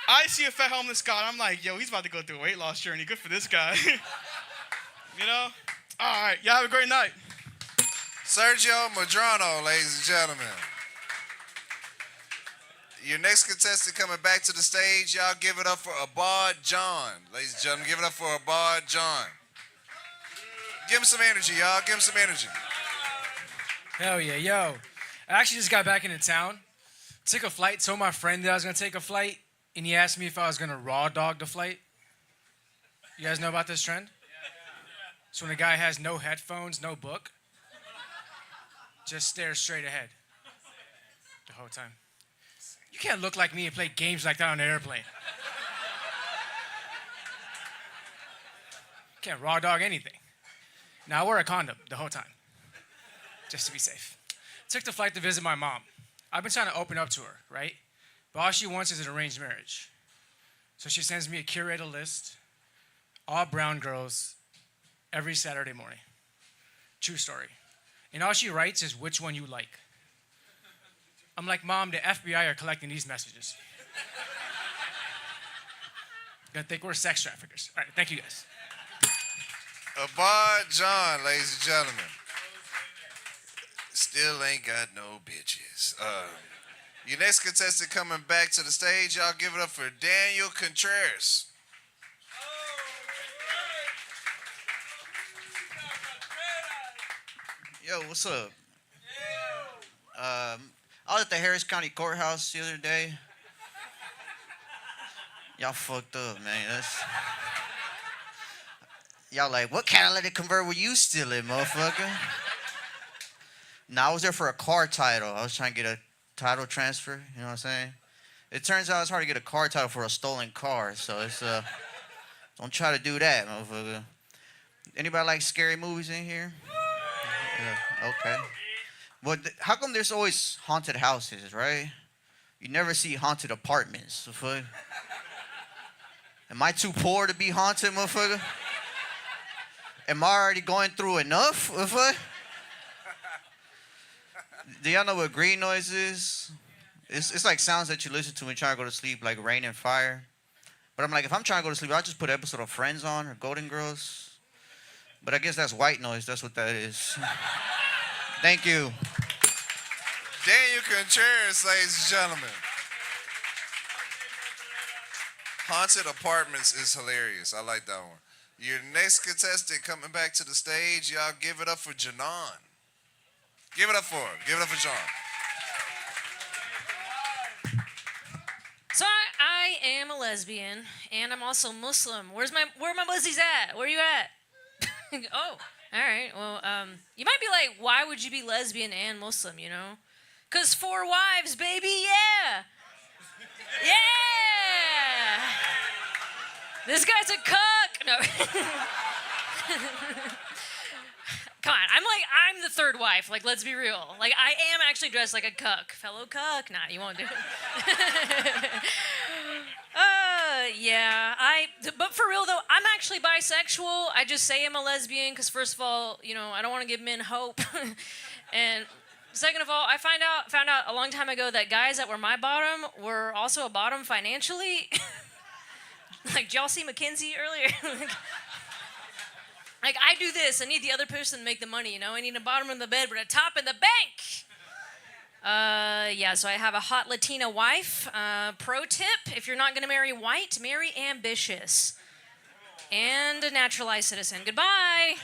I see a fat homeless guy, and I'm like, yo, he's about to go through a weight loss journey. Good for this guy. You know? All right, y'all have a great night. Sergio Madrano, ladies and gentlemen. Your next contestant coming back to the stage, y'all give it up for Abad John. Ladies and gentlemen, give it up for Abad John. Give him some energy, y'all. Give him some energy. Hell yeah, yo. I actually just got back into town. Took a flight, told my friend that I was going to take a flight, and he asked me if I was going to raw dog the flight. You guys know about this trend? So when a guy has no headphones, no book, just stare straight ahead the whole time. You can't look like me and play games like that on an airplane. Can't raw dog anything. Now I wear a condom the whole time, just to be safe. Took the flight to visit my mom. I've been trying to open up to her, right? But all she wants is an arranged marriage. So she sends me a curated list, all brown girls, every Saturday morning. True story. And all she writes is which one you like. I'm like, Mom, the FBI are collecting these messages. Gonna think we're sex traffickers. All right, thank you guys. Abad John, ladies and gentlemen. Still ain't got no bitches. Your next contestant coming back to the stage, y'all give it up for Daniel Contreras. Yo, what's up? I was at the Harris County Courthouse the other day. Y'all fucked up, man. Y'all like, what catalytic converter were you stealing, motherfucker? Nah, I was there for a car title. I was trying to get a title transfer, you know what I'm saying? It turns out it's hard to get a car title for a stolen car, so it's, don't try to do that, motherfucker. Anybody like scary movies in here? Yeah, okay. But how come there's always haunted houses, right? You never see haunted apartments, motherfucker. Am I too poor to be haunted, motherfucker? Am I already going through enough, motherfucker? Do y'all know what green noise is? It's like sounds that you listen to when you're trying to go to sleep, like rain and fire. But I'm like, if I'm trying to go to sleep, I'll just put an episode of Friends on or Golden Girls. But I guess that's white noise. That's what that is. Thank you. Daniel Contreras, ladies and gentlemen. Haunted apartments is hilarious. I like that one. Your next contestant coming back to the stage, y'all give it up for Janan. Give it up for him. Give it up for John. So I am a lesbian, and I'm also Muslim. Where are my Muslims at? Where are you at? Oh, all right. Well, you might be like, why would you be lesbian and Muslim, you know? 'Cause 4 wives, baby, yeah. Yeah. This guy's a cuck. No. Come on, I'm the third wife. Like, let's be real. Like, I am actually dressed like a cuck. Fellow cuck. Nah, you won't do it. Yeah. But for real, though, I'm actually bisexual. I just say I'm a lesbian because, first of all, you know, I don't want to give men hope. And second of all, I found out a long time ago that guys that were my bottom were also a bottom financially. Like, did y'all see McKinsey earlier? Like, I do this. I need the other person to make the money, you know? I need a bottom of the bed, but a top in the bank. Yeah, so I have a hot Latina wife. Pro tip, if you're not going to marry white, marry ambitious. And a naturalized citizen. Goodbye.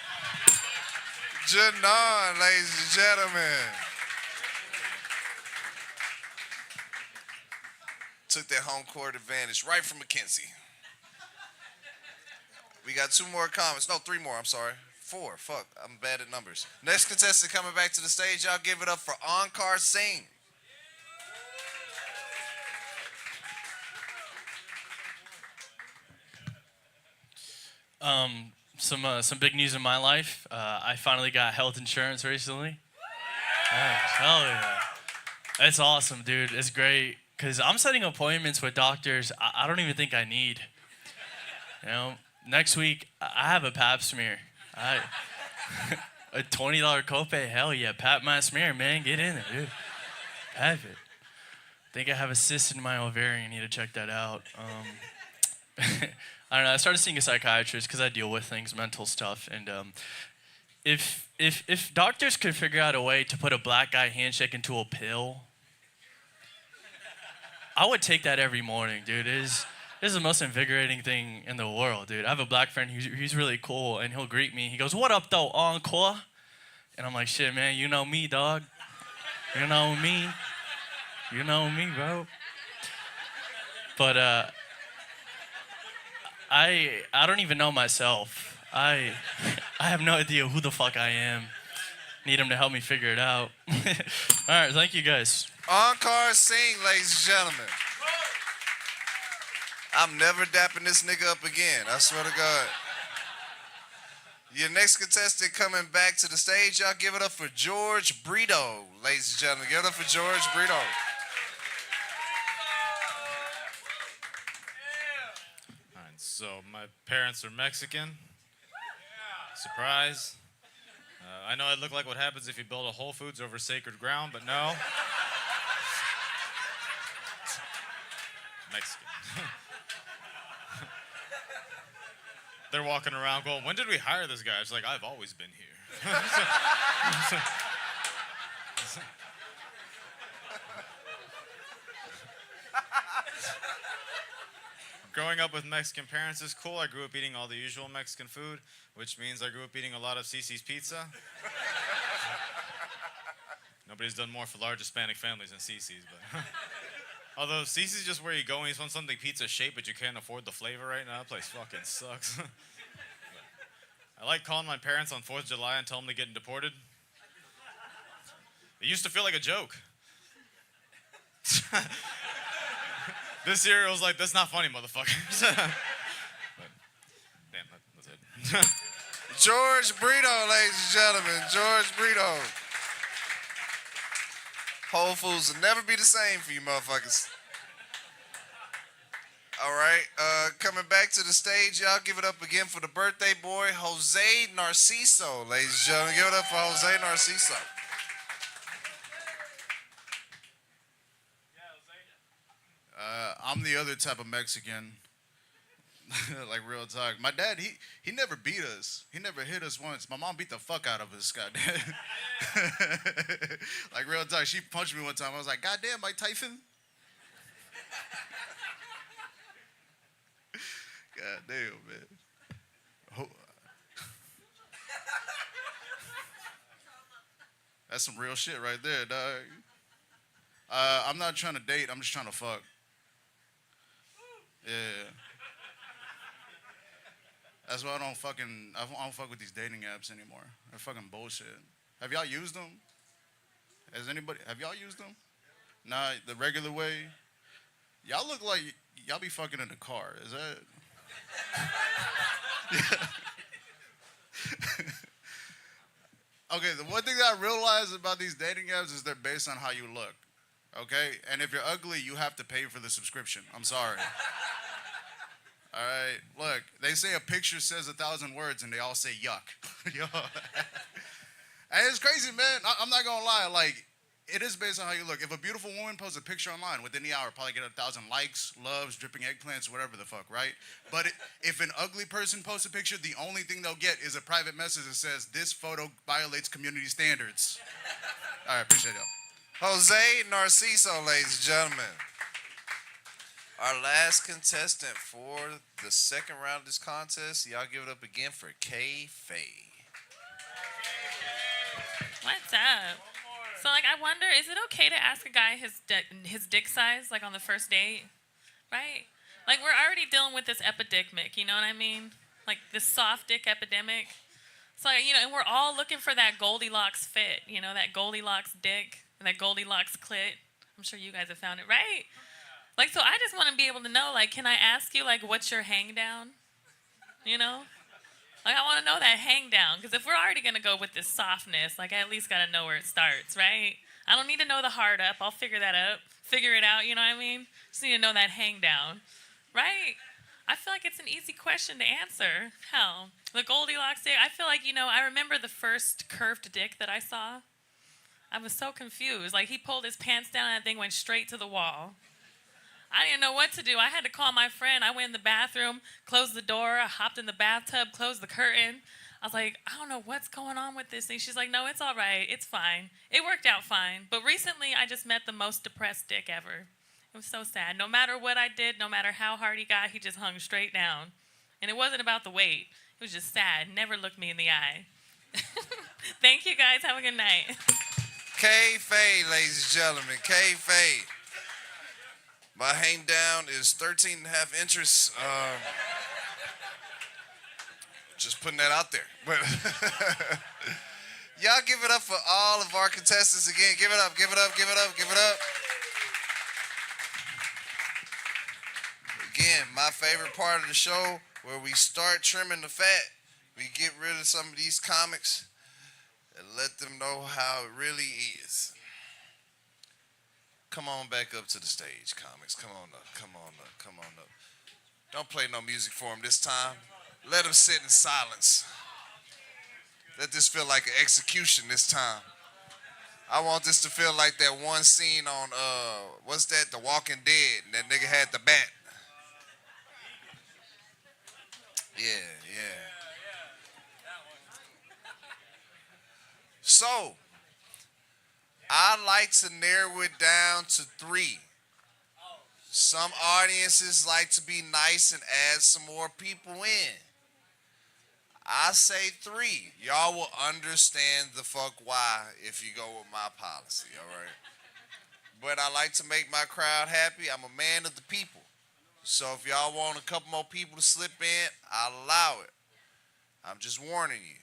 Janan, ladies and gentlemen. Took that home court advantage right from McKinsey. We got 2 more comments. No, 3 more. I'm sorry. 4. Fuck. I'm bad at numbers. Next contestant coming back to the stage. Y'all give it up for Ankar Singh. Some big news in my life. I finally got health insurance recently. Hell yeah. It's awesome, dude. It's great. Because I'm setting appointments with doctors I don't even think I need. You know? Next week, I have a pap smear. A $20 copay. Hell yeah, pap my smear, man. Get in it, dude. Have it. I think I have a cyst in my ovarian. Need to check that out. I don't know. I started seeing a psychiatrist because I deal with things, mental stuff. And if doctors could figure out a way to put a black guy handshake into a pill, I would take that every morning, dude. This is the most invigorating thing in the world, dude. I have a black friend who's really cool, and he'll greet me. He goes, "What up, though, encore?" And I'm like, "Shit, man, you know me, dog. You know me. You know me, bro." But I don't even know myself. I have no idea who the fuck I am. Need him to help me figure it out. All right, thank you guys. Encore sing, ladies and gentlemen. I'm never dapping this nigga up again. I swear to God. Your next contestant coming back to the stage, y'all give it up for George Brito, ladies and gentlemen. Give it up for George Brito. All right, so my parents are Mexican. Surprise. I know it looked like what happens if you build a Whole Foods over sacred ground, but no. Mexican. They're walking around going, when did we hire this guy? It's like, I've always been here. Growing up with Mexican parents is cool. I grew up eating all the usual Mexican food, which means I grew up eating a lot of Cece's Pizza. Nobody's done more for large Hispanic families than Cece's, but... Although Cece's just where you go and you just want something pizza shaped, but you can't afford the flavor right now. That place fucking sucks. I like calling my parents on 4th of July and telling them they're getting deported. It used to feel like a joke. This year it was like, that's not funny, motherfuckers. But, damn, that's it. George Brito, ladies and gentlemen. George Brito. Whole Foods will never be the same for you motherfuckers. All right, coming back to the stage, y'all give it up again for the birthday boy, Jose Narciso, ladies and gentlemen. Give it up for Jose Narciso. I'm the other type of Mexican. Like real talk. My dad, he never beat us. He never hit us once. My mom beat the fuck out of us, goddamn. Like real talk. She punched me one time. I was like, goddamn, Mike Tyson. Goddamn, man. That's some real shit right there, dog. I'm not trying to date. I'm just trying to fuck. Yeah. That's why I don't fuck with these dating apps anymore. They're fucking bullshit. Have y'all used them? Have y'all used them? Nah, the regular way. Y'all look like y'all be fucking in the car. Is that? Okay, the one thing that I realize about these dating apps is they're based on how you look. Okay? And if you're ugly, you have to pay for the subscription. I'm sorry. All right, look, they say a picture says 1,000 words, and they all say yuck. Yo. And it's crazy, man. I'm not gonna lie. Like, it is based on how you look. If a beautiful woman posts a picture online, within the hour, probably get 1,000 likes, loves, dripping eggplants, whatever the fuck, right? But if an ugly person posts a picture, the only thing they'll get is a private message that says, "This photo violates community standards." All right, appreciate y'all. Jose Narciso, ladies and gentlemen. Our last contestant for the second round of this contest, y'all give it up again for Kay Faye. What's up? So, like, I wonder, is it okay to ask a guy his dick size, like, on the first date? Right? Like, we're already dealing with this epidemic, you know what I mean? Like, this soft dick epidemic. So, you know, and we're all looking for that Goldilocks fit, you know, that Goldilocks dick and that Goldilocks clit. I'm sure you guys have found it, right? Like, so I just want to be able to know, like, can I ask you, like, what's your hang down? You know? Like, I want to know that hang down. Because if we're already going to go with this softness, like, I at least got to know where it starts, right? I don't need to know the hard up. I'll figure it out, you know what I mean? Just need to know that hang down, right? I feel like it's an easy question to answer. Hell, the Goldilocks dick, I feel like, you know, I remember the first curved dick that I saw. I was so confused. Like, he pulled his pants down and that thing went straight to the wall. I didn't know what to do. I had to call my friend. I went in the bathroom, closed the door, I hopped in the bathtub, closed the curtain. I was like, I don't know what's going on with this thing. She's like, no, it's all right. It's fine. It worked out fine. But recently, I just met the most depressed dick ever. It was so sad. No matter what I did, no matter how hard he got, he just hung straight down. And it wasn't about the weight. It was just sad. Never looked me in the eye. Thank you, guys. Have a good night. Kay Faye, ladies and gentlemen. Kay Faye. My hang down is 13 and a half inches. Just putting that out there. But y'all give it up for all of our contestants again. Give it up, give it up, give it up, give it up. Again, my favorite part of the show, where we start trimming the fat. We get rid of some of these comics and let them know how it really is. Come on back up to the stage, comics. Come on up, come on up, come on up. Don't play no music for them this time. Let them sit in silence. Let this feel like an execution this time. I want this to feel like that one scene on, what's that, The Walking Dead, and that nigga had the bat. Yeah. So, I like to narrow it down to 3. Some audiences like to be nice and add some more people in. I say 3. Y'all will understand the fuck why if you go with my policy, all right? But I like to make my crowd happy. I'm a man of the people. So if y'all want a couple more people to slip in, I'll allow it. I'm just warning you.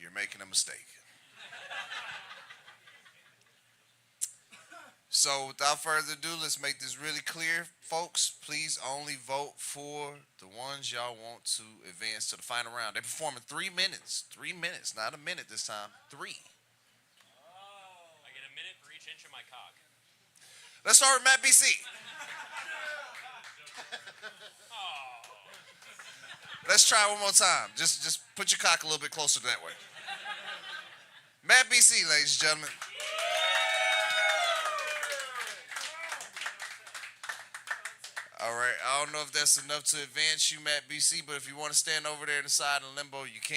You're making a mistake. So without further ado, let's make this really clear. Folks, please only vote for the ones y'all want to advance to the final round. They perform in 3 minutes. 3 minutes, not a minute this time. 3. I get a minute for each inch of my cock. Let's start with Matt BC. Let's try one more time. Just put your cock a little bit closer that way. Matt BC, ladies and gentlemen. All right, I don't know if that's enough to advance you, Matt BC, but if you want to stand over there in the side in limbo, you can.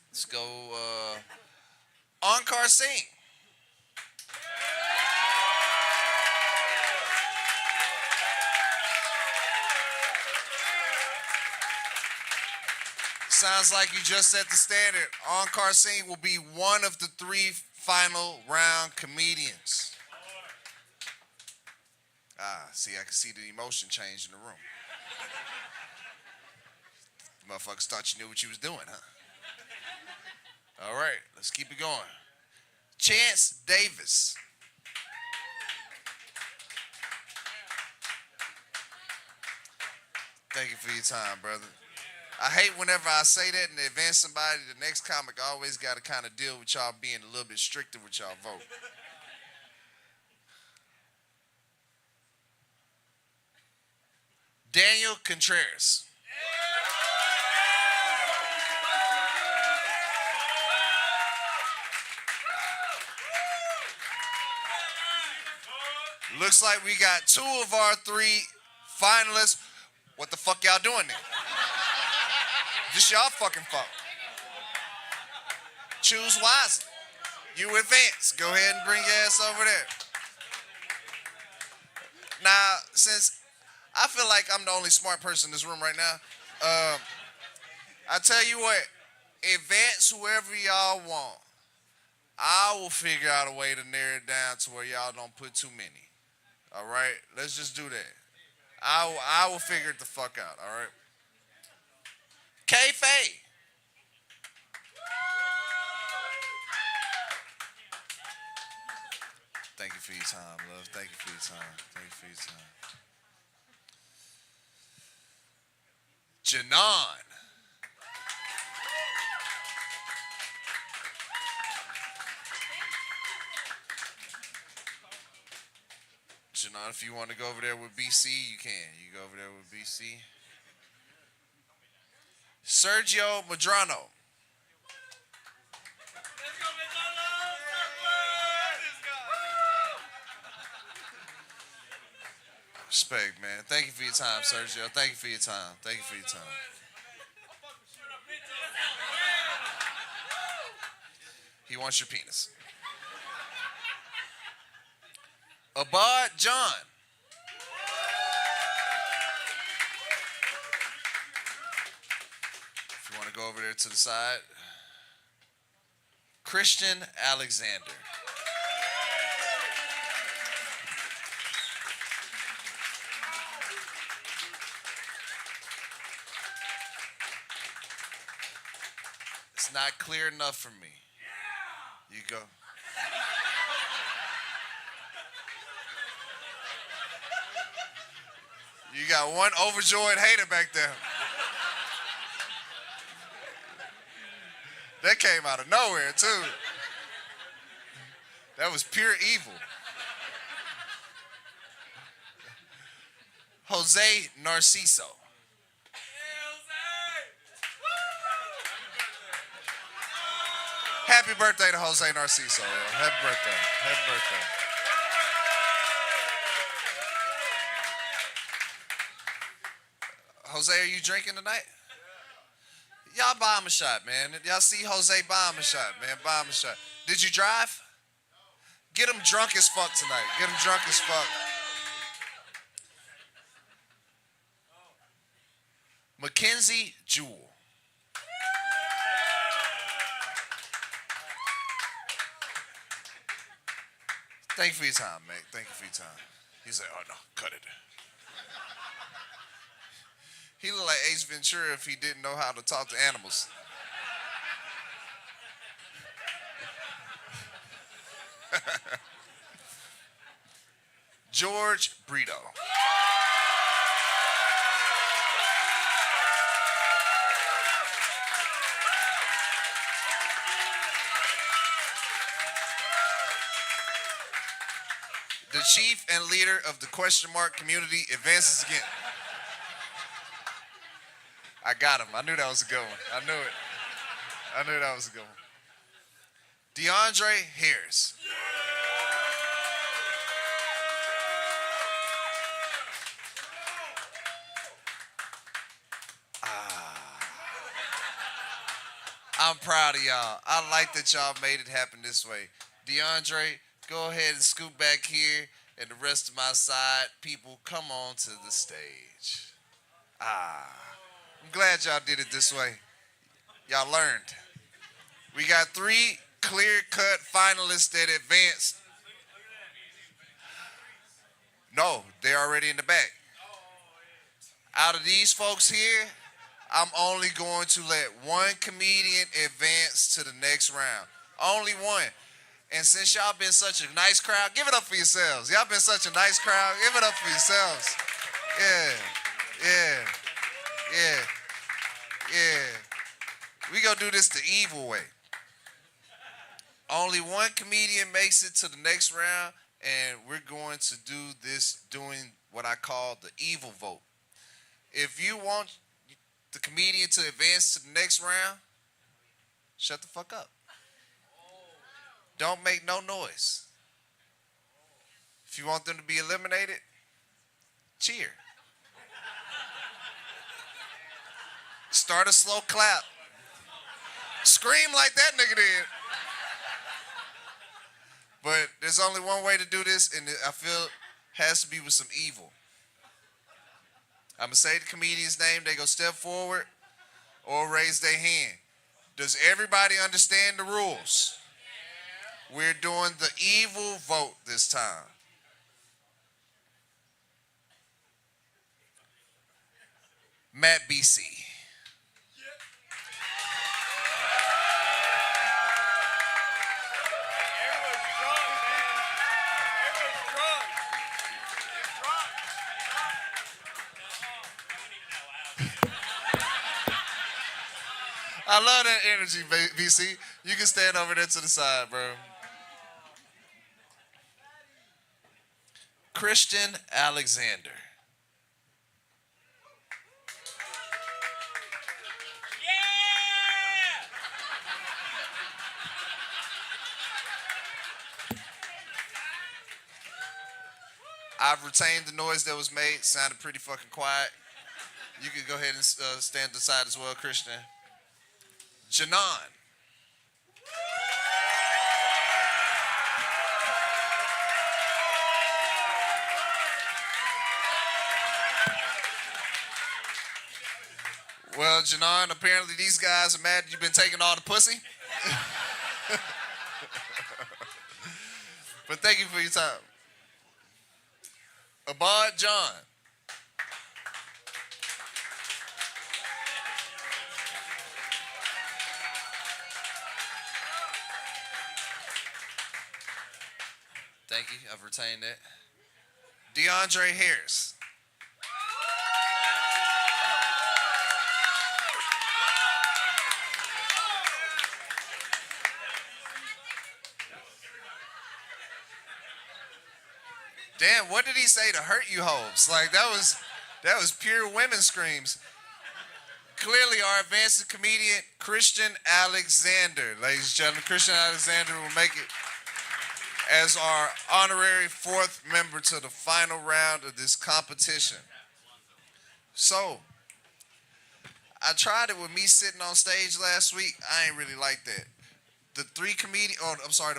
Let's go, Ankar Singh. Sounds like you just set the standard. Ankar Singh will be one of the 3 final round comedians. See, I can see the emotion change in the room. Motherfuckers thought you knew what you was doing, huh? All right, let's keep it going. Chance Davis. Thank you for your time, brother. I hate whenever I say that and advance somebody, the next comic always got to kind of deal with y'all being a little bit stricter with y'all vote. Daniel Contreras. Looks like we got 2 of our 3 finalists. What the fuck y'all doing there? Just y'all fucking fault. Choose wisely. You advance. Go ahead and bring your ass over there. Now, since I feel like I'm the only smart person in this room right now, I tell you what, advance whoever y'all want. I will figure out a way to narrow it down to where y'all don't put too many. All right? Let's just do that. I will figure it the fuck out, all right? K-Faye. Thank you for your time, love. Thank you for your time. Thank you for your time. Janon. Janon, if you want to go over there with BC, you can. You go over there with BC. Sergio Madrano. Respect, man. Thank you for your time, Sergio. Thank you for your time. Thank you for your time. He wants your penis. Abad John. If you want to go over there to the side. Christian Alexander. It's not clear enough for me. You go. You got one overjoyed hater back there. That came out of nowhere, too. That was pure evil. Jose Narciso. Happy birthday to Jose Narciso. Yo. Happy birthday. Happy birthday. Jose, are you drinking tonight? Y'all buy him a shot, man. Y'all see Jose, buy him a shot, man. Buy him a shot. Did you drive? Get him drunk as fuck tonight. Get him drunk as fuck. Mackenzie Jewell. Thank you for your time, mate. Thank you for your time. He's like, oh no, cut it. He looked like Ace Ventura if he didn't know how to talk to animals. George Brito. The chief and leader of the question mark community advances again. I got him. I knew that was a good one. I knew it. I knew that was a good one. DeAndre Harris. I'm proud of y'all. I like that y'all made it happen this way. DeAndre, go ahead and scoot back here, and the rest of my side people, come on to the stage. I'm glad y'all did it this way. Y'all learned. We got 3 clear-cut finalists that advanced. No, they're already in the back. Out of these folks here, I'm only going to let one comedian advance to the next round. Only one. And since y'all been such a nice crowd, give it up for yourselves. Y'all been such a nice crowd. Give it up for yourselves. Yeah. We gonna do this the evil way. Only one comedian makes it to the next round, and we're going to do this doing what I call the evil vote. If you want the comedian to advance to the next round, shut the fuck up. Don't make no noise. If you want them to be eliminated, cheer. Start a slow clap. Scream like that nigga did. But there's only one way to do this, and I feel it has to be with some evil. I'm going to say the comedian's name. They go step forward or raise their hand. Does everybody understand the rules? We're doing the evil vote this time. Matt BC. I love that energy, BC. You can stand over there to the side, bro. Christian Alexander. I've retained the noise that was made. Sounded pretty fucking quiet. You can go ahead and stand to the side as well, Christian. Janon. Well, Janon, apparently these guys are mad you've been taking all the pussy. But thank you for your time. Abad John. Thank you. I've retained that. DeAndre Harris. Damn, what did he say to hurt you hoes? Like that was pure women screams. Clearly our advanced comedian, Christian Alexander. Ladies and gentlemen, Christian Alexander will make it as our honorary fourth member to the final round of this competition. So, I tried it with me sitting on stage last week. I ain't really like that. The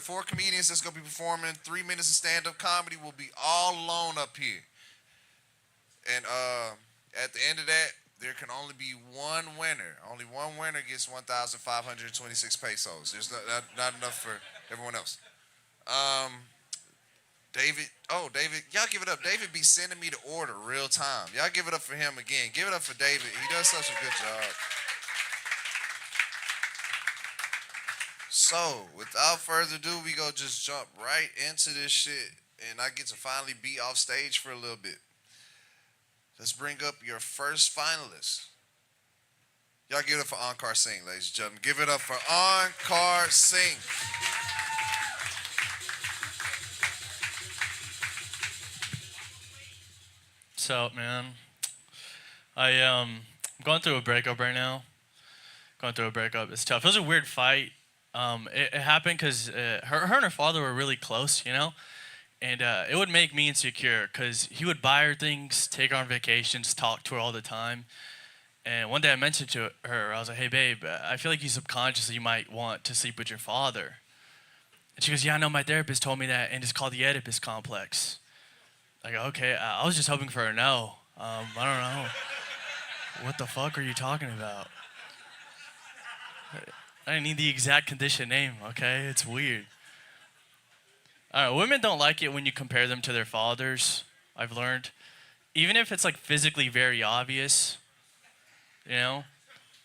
four comedians that's gonna be performing 3 minutes of stand-up comedy will be all alone up here. And at the end of that, there can only be one winner. Only one winner gets 1,526 pesos. There's not enough for everyone else. David, y'all give it up. David be sending me the order real time. Y'all give it up for him again. Give it up for David. He does such a good job. So, without further ado, we go just jump right into this shit, and I get to finally be off stage for a little bit. Let's bring up your first finalist. Y'all give it up for Ankar Singh, ladies and gentlemen. Give it up for Ankar Singh. What's up, man? I'm going through a breakup right now. It's tough. It was a weird fight. It happened because her and her father were really close, you know? And it would make me insecure because he would buy her things, take her on vacations, talk to her all the time. And one day I mentioned to her, I was like, hey, babe, I feel like you subconsciously might want to sleep with your father. And she goes, yeah, I know, my therapist told me that, and it's called the Oedipus complex. I go, okay, I was just hoping for a no. I don't know. What the fuck are you talking about? I didn't need the exact condition name, okay? It's weird. All right, women don't like it when you compare them to their fathers, I've learned. Even if it's like physically very obvious, you know?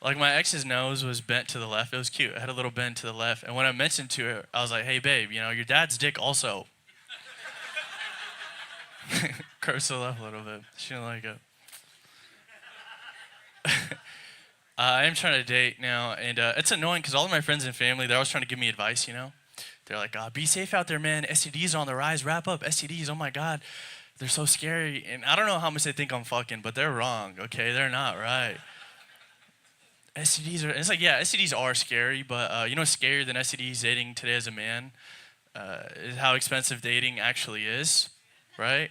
Like my ex's nose was bent to the left. It was cute. It had a little bend to the left. And when I mentioned to her, I was like, hey, babe, you know, your dad's dick also. Curves to the left a little bit. She didn't like it. I am trying to date now, and it's annoying because all of my friends and family, they're always trying to give me advice, you know? They're like, be safe out there, man. STDs are on the rise. Wrap up. STDs, oh my God. They're so scary. And I don't know how much they think I'm fucking, but they're wrong, okay? They're not right. STDs are, it's like, yeah, STDs are scary, but you know what's scarier than STDs dating today as a man? Is how expensive dating actually is, right?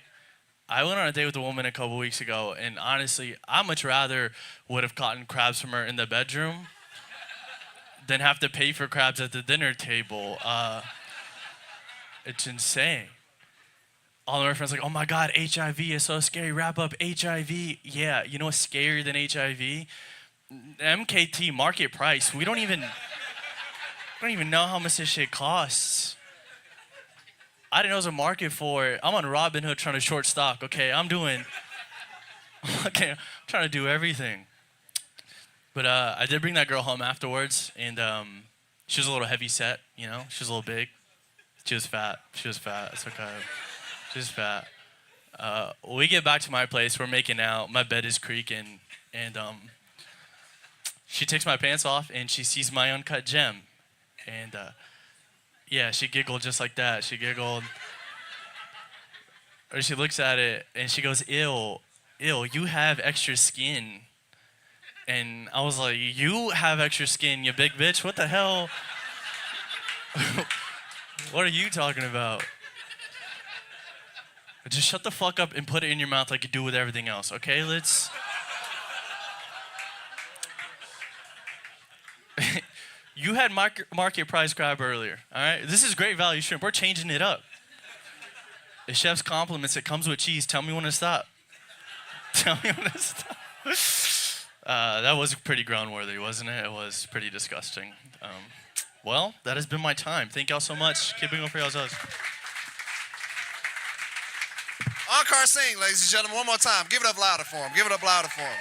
I went on a date with a woman a couple weeks ago, and honestly, I much rather would have gotten crabs from her in the bedroom than have to pay for crabs at the dinner table. It's insane. All of my friends are like, oh my God, HIV is so scary. Wrap up HIV. Yeah, you know what's scarier than HIV? MKT market price. We don't even know how much this shit costs. I didn't know there was a market for it. I'm on Robinhood trying to short stock. Okay, I'm trying to do everything. But I did bring that girl home afterwards, and she was a little heavy set, you know? She was a little big. She was fat. It's okay. She was fat. We get back to my place. We're making out. My bed is creaking, and she takes my pants off, and she sees my uncut gem. And yeah, she giggled just like that. She giggled. Or she looks at it, and she goes, ew, you have extra skin. And I was like, you have extra skin, you big bitch? What the hell? What are you talking about? Just shut the fuck up and put it in your mouth like you do with everything else, okay? Let's... You had market price crab earlier, all right? This is great value shrimp. We're changing it up. The chef's compliments, it comes with cheese. Tell me when to stop. Tell me when to stop. That was pretty ground-worthy, wasn't it? It was pretty disgusting. Well, that has been my time. Thank y'all so much. Keep it going for y'all's host. Ankar Singh, ladies and gentlemen, one more time. Give it up louder for him. Give it up louder for him.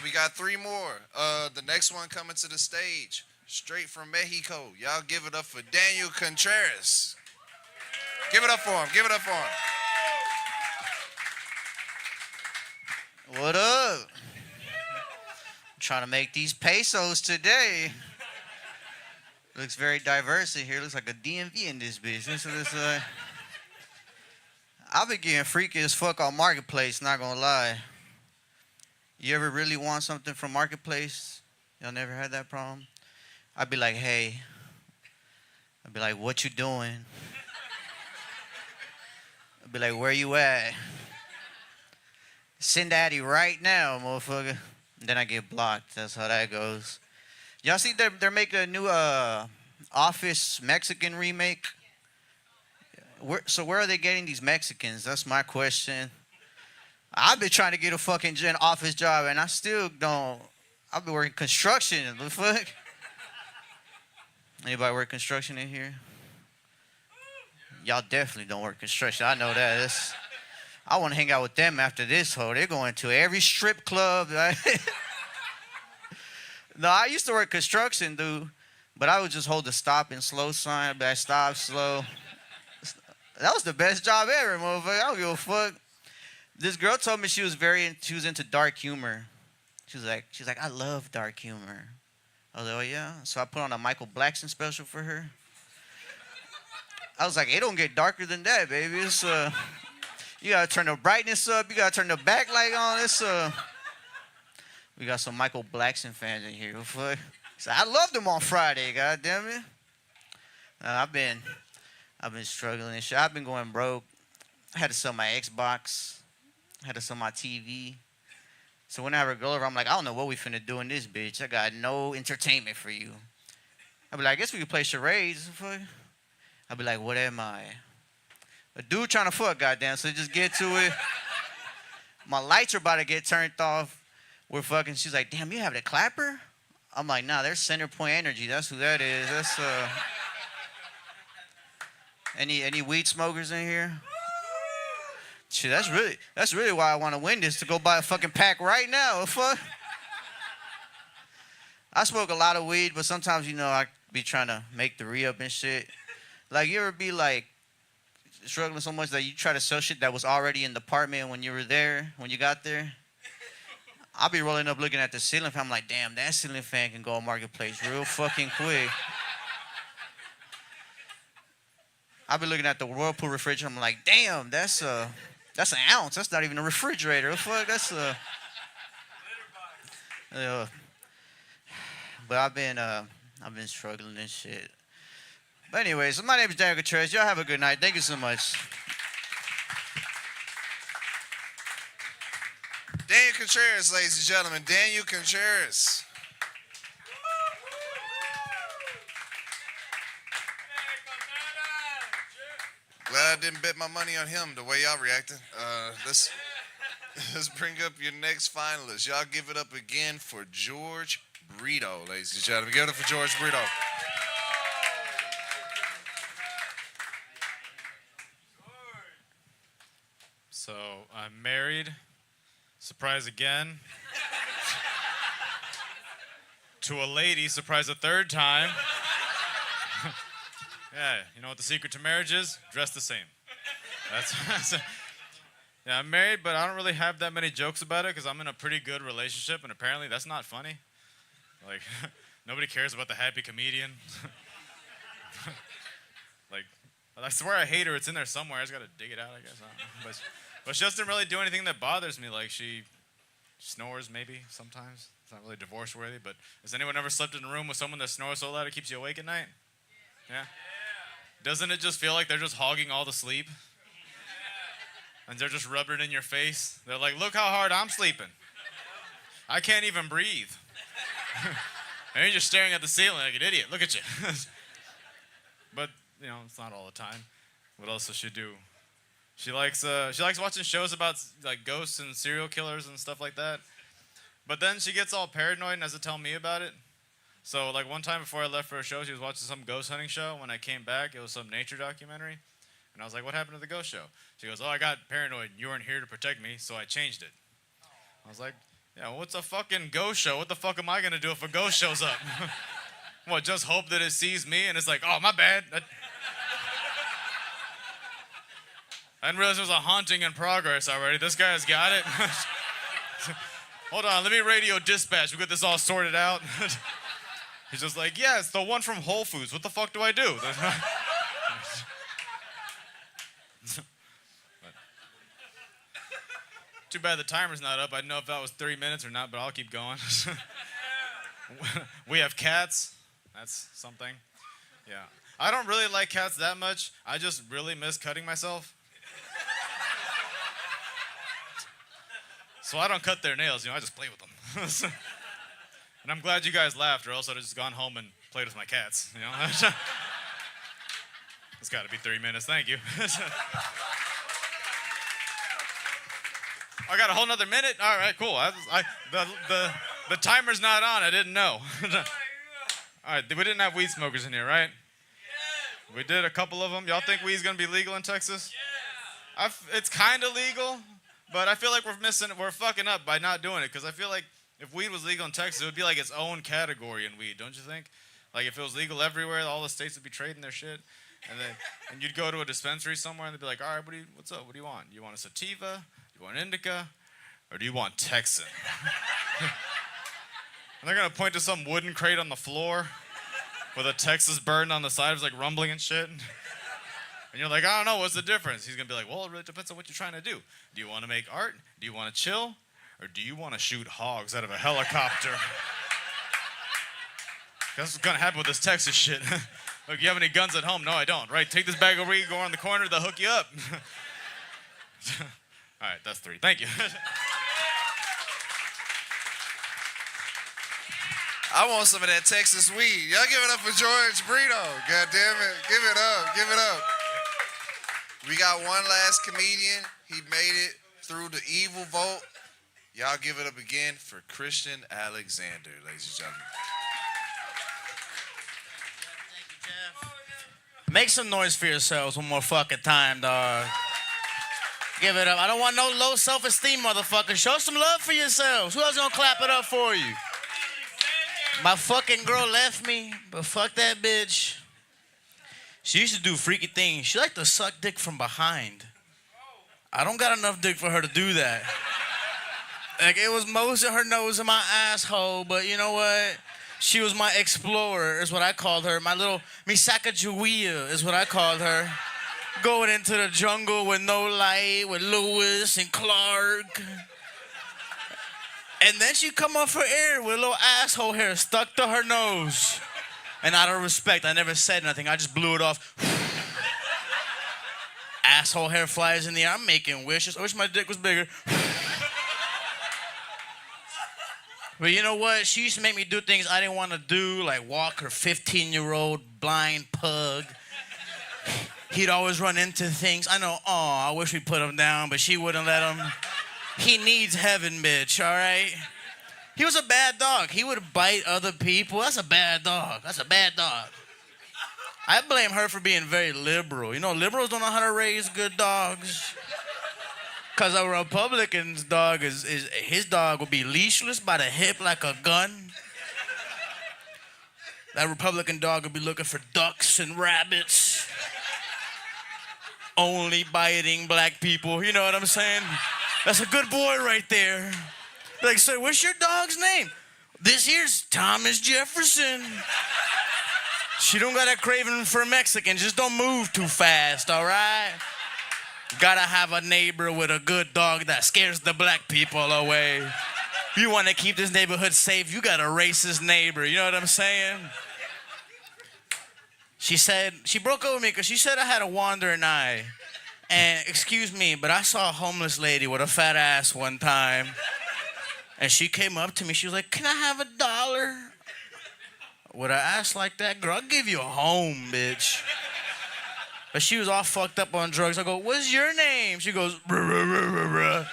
We got 3 more. The next one coming to the stage, straight from Mexico. Y'all give it up for Daniel Contreras. Give it up for him. Give it up for him. What up? I'm trying to make these pesos today. Looks very diverse in here. Looks like a DMV in this business. I've been getting freaky as fuck on Marketplace, not gonna lie. You ever really want something from Marketplace? Y'all never had that problem? I'd be like, hey. I'd be like, what you doing? I'd be like, where you at? Send daddy right now, motherfucker. And then I get blocked. That's how that goes. Y'all see they're making a new Office Mexican remake? Where are they getting these Mexicans? That's my question. I've been trying to get a fucking office job, and I still don't. I've been working construction. What the fuck? Anybody work construction in here? Y'all definitely don't work construction. I know that. I want to hang out with them after this hoe. They're going to every strip club. No, I used to work construction, dude. But I would just hold the stop and slow sign. But I stop slow. That was the best job ever, motherfucker. I don't give a fuck. This girl told me she was into dark humor. She was like, I love dark humor. I was like, oh yeah? So I put on a Michael Blackson special for her. I was like, it don't get darker than that, baby. It's you gotta turn the brightness up. You gotta turn the backlight on. We got some Michael Blackson fans in here. Fuck. So I loved him on Friday. God damn it. I've been struggling and shit. I've been going broke. I had to sell my Xbox. I had to sell my TV. So whenever I go over, I'm like, I don't know what we finna do in this bitch. I got no entertainment for you. I'd be like, I guess we could play charades. Fuck. I'd be like, what am I? A dude trying to fuck, goddamn. So just get to it. My lights are about to get turned off. We're fucking. She's like, damn, you have the clapper? I'm like, nah, there's Center Point Energy. That's who that is. That's Any weed smokers in here? Shit, that's really why I want to win this, to go buy a fucking pack right now. Fuck. I smoke a lot of weed, but sometimes, I be trying to make the re-up and shit. Like, you ever be like struggling so much that you try to sell shit that was already in the apartment when you got there? I'll be rolling up looking at the ceiling fan. I'm like, damn, that ceiling fan can go on Marketplace real fucking quick. I'll be looking at the Whirlpool refrigerator. I'm like, damn, that's an ounce. That's not even a refrigerator. Fuck, that's a. But I've been struggling and shit. But anyways, my name is Daniel Contreras. Y'all have a good night. Thank you so much. Daniel Contreras, ladies and gentlemen. Daniel Contreras. Glad I didn't bet my money on him the way y'all reacting. Let's bring up your next finalist. Y'all give it up again for George Brito, ladies and gentlemen. Give it up for George Brito. So I'm married. Surprise again. To a lady, surprise a third time. Yeah, you know what the secret to marriage is? Dress the same. That's yeah, I'm married, but I don't really have that many jokes about it because I'm in a pretty good relationship, and apparently that's not funny. Like, nobody cares about the happy comedian. Like, I swear I hate her. It's in there somewhere. I just got to dig it out, I guess. I don't know. But she doesn't really do anything that bothers me. Like, she snores maybe sometimes. It's not really divorce-worthy, but has anyone ever slept in a room with someone that snores so loud it keeps you awake at night? Yeah? Doesn't it just feel like they're just hogging all the sleep? And they're just rubbing it in your face? They're like, look how hard I'm sleeping. I can't even breathe. And you're just staring at the ceiling like an idiot. Look at you. But, it's not all the time. What else does she do? She likes watching shows about like ghosts and serial killers and stuff like that. But then she gets all paranoid and has to tell me about it. So like one time before I left for a show, she was watching some ghost hunting show. When I came back, it was some nature documentary. And I was like, what happened to the ghost show? She goes, oh, I got paranoid. You weren't here to protect me, so I changed it. I was like, yeah, what's a fucking ghost show? What the fuck am I going to do if a ghost shows up? What, just hope that it sees me and it's like, oh, my bad. I didn't realize it was a haunting in progress already. This guy's got it. Hold on, let me radio dispatch. We got this all sorted out. He's just like, yeah, it's the one from Whole Foods. What the fuck do I do? Too bad the timer's not up. I didn't know if that was 3 minutes or not, but I'll keep going. We have cats. That's something. Yeah. I don't really like cats that much. I just really miss cutting myself. So I don't cut their nails, I just play with them. And I'm glad you guys laughed, or else I'd have just gone home and played with my cats, It's got to be 3 minutes, thank you. I got a whole nother minute? All right, cool. The timer's not on, I didn't know. All right, we didn't have weed smokers in here, right? We did a couple of them. Y'all think weed's gonna be legal in Texas? It's kind of legal, but I feel like we're fucking up by not doing it, because I feel like if weed was legal in Texas, it would be like its own category in weed, don't you think? Like if it was legal everywhere, all the states would be trading their shit, and you'd go to a dispensary somewhere and they'd be like, all right, what's up? What do you want? You want a sativa? You want indica? Or do you want Texan? And they're gonna point to some wooden crate on the floor with a Texas bird on the side, it's like rumbling and shit. And you're like, I don't know, what's the difference? He's gonna be like, well, it really depends on what you're trying to do. Do you want to make art? Do you want to chill? Or do you want to shoot hogs out of a helicopter? That's what's gonna happen with this Texas shit. Look, you have any guns at home? No, I don't. Right, take this bag of weed, go around the corner, they'll hook you up. All right, that's 3. Thank you. I want some of that Texas weed. Y'all give it up for George Brito. God damn it. Give it up. Give it up. We got one last comedian. He made it through the evil vote. Y'all give it up again for Christian Alexander, ladies and gentlemen. Make some noise for yourselves one more fucking time, dog. Give it up. I don't want no low self-esteem, motherfucker. Show some love for yourselves. Who else gonna clap it up for you? My fucking girl left me, but fuck that bitch. She used to do freaky things. She liked to suck dick from behind. I don't got enough dick for her to do that. Like, it was most of her nose in my asshole, but you know what? She was my explorer, is what I called her. My little Misakajuia is what I called her. Going into the jungle with no light, with Lewis and Clark. And then she'd come off her air with a little asshole hair stuck to her nose. And out of respect, I never said nothing. I just blew it off. Asshole hair flies in the air. I'm making wishes. I wish my dick was bigger. But you know what? She used to make me do things I didn't want to do, like walk her 15-year-old blind pug. He'd always run into things. I know, I wish we'd put him down, but she wouldn't let him. He needs heaven, bitch, all right? He was a bad dog. He would bite other people. That's a bad dog. That's a bad dog. I blame her for being very liberal. You know, liberals don't know how to raise good dogs. Because a Republican's dog his dog will be leashless by the hip like a gun. That Republican dog will be looking for ducks and rabbits. Only biting black people. You know what I'm saying? That's a good boy right there. Like, say, what's your dog's name? This here's Thomas Jefferson. She don't got a craving for Mexican. Just don't move too fast, all right? Gotta have a neighbor with a good dog that scares the black people away. You want to keep this neighborhood safe, you got a racist neighbor. You know what I'm saying? She broke up with me because she said I had a wandering eye. And excuse me, but I saw a homeless lady with a fat ass one time. And she came up to me. She was like, can I have $1? With an ass like that, girl, I'll give you a home, bitch. But she was all fucked up on drugs. I go, what's your name? She goes, bruh, bruh, bruh, bruh, bruh.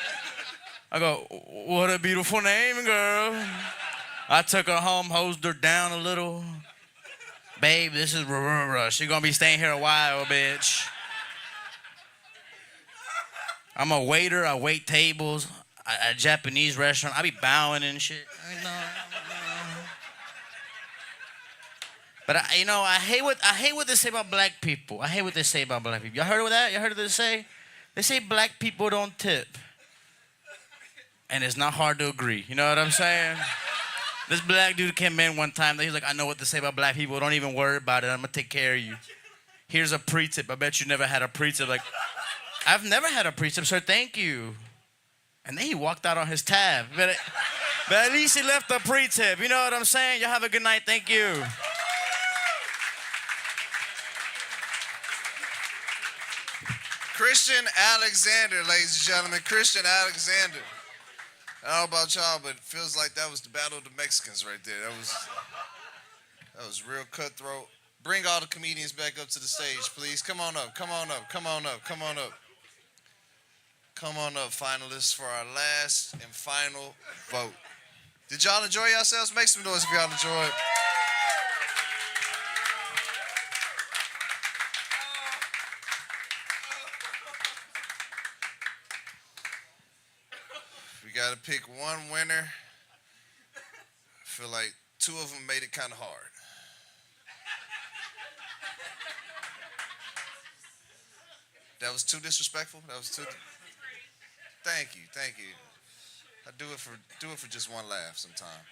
I go, what a beautiful name, girl. I took her home, hosed her down a little. Babe, this is bruh, bruh, bruh. She gonna be staying here a while, bitch. I'm a waiter. I wait tables at a Japanese restaurant. I be bowing and shit. But I hate what they say about black people. I hate what they say about black people. Y'all heard of that? Y'all heard of this say? They say black people don't tip. And it's not hard to agree. You know what I'm saying? This black dude came in one time. He's like, I know what to say about black people. Don't even worry about it. I'm going to take care of you. Here's a pre-tip. I bet you never had a pre-tip. Like, I've never had a pre-tip, sir. Thank you. And then he walked out on his tab. But at least he left a pre-tip. You know what I'm saying? Y'all have a good night. Thank you. Christian Alexander, ladies and gentlemen. Christian Alexander. I don't know about y'all, but it feels like that was the battle of the Mexicans right there. That was real cutthroat. Bring all the comedians back up to the stage, please. Come on up, come on up, come on up, come on up. Come on up, finalists, for our last and final vote. Did y'all enjoy yourselves? Make some noise if y'all enjoyed. We got to pick one winner. I feel like two of them made it kind of hard. That was too disrespectful. That was too. Thank you. I do it for just one laugh sometime.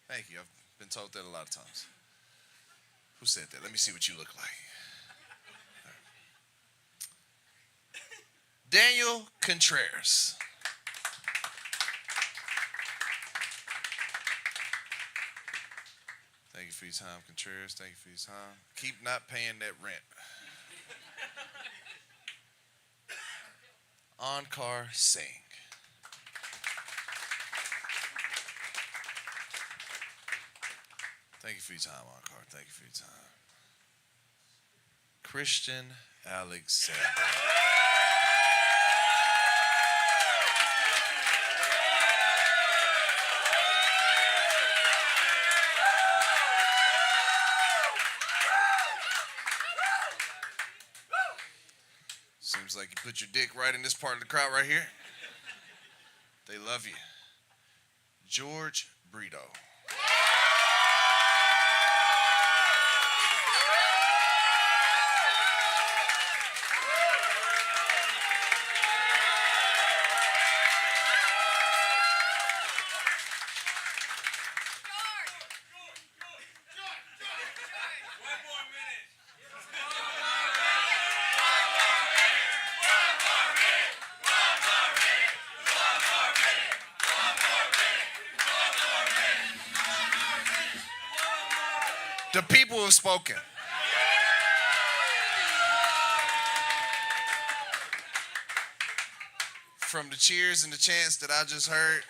Thank you. I've been told that a lot of times. Who said that? Let me see what you look like. Daniel Contreras. Thank you for your time, Contreras. Thank you for your time. Keep not paying that rent. Ankar Singh. Thank you for your time, Ankar. Thank you for your time. Christian Alexander. Seems like you put your dick right in this part of the crowd right here. They love you. George Brito. The people have spoken. From the cheers and the chants that I just heard,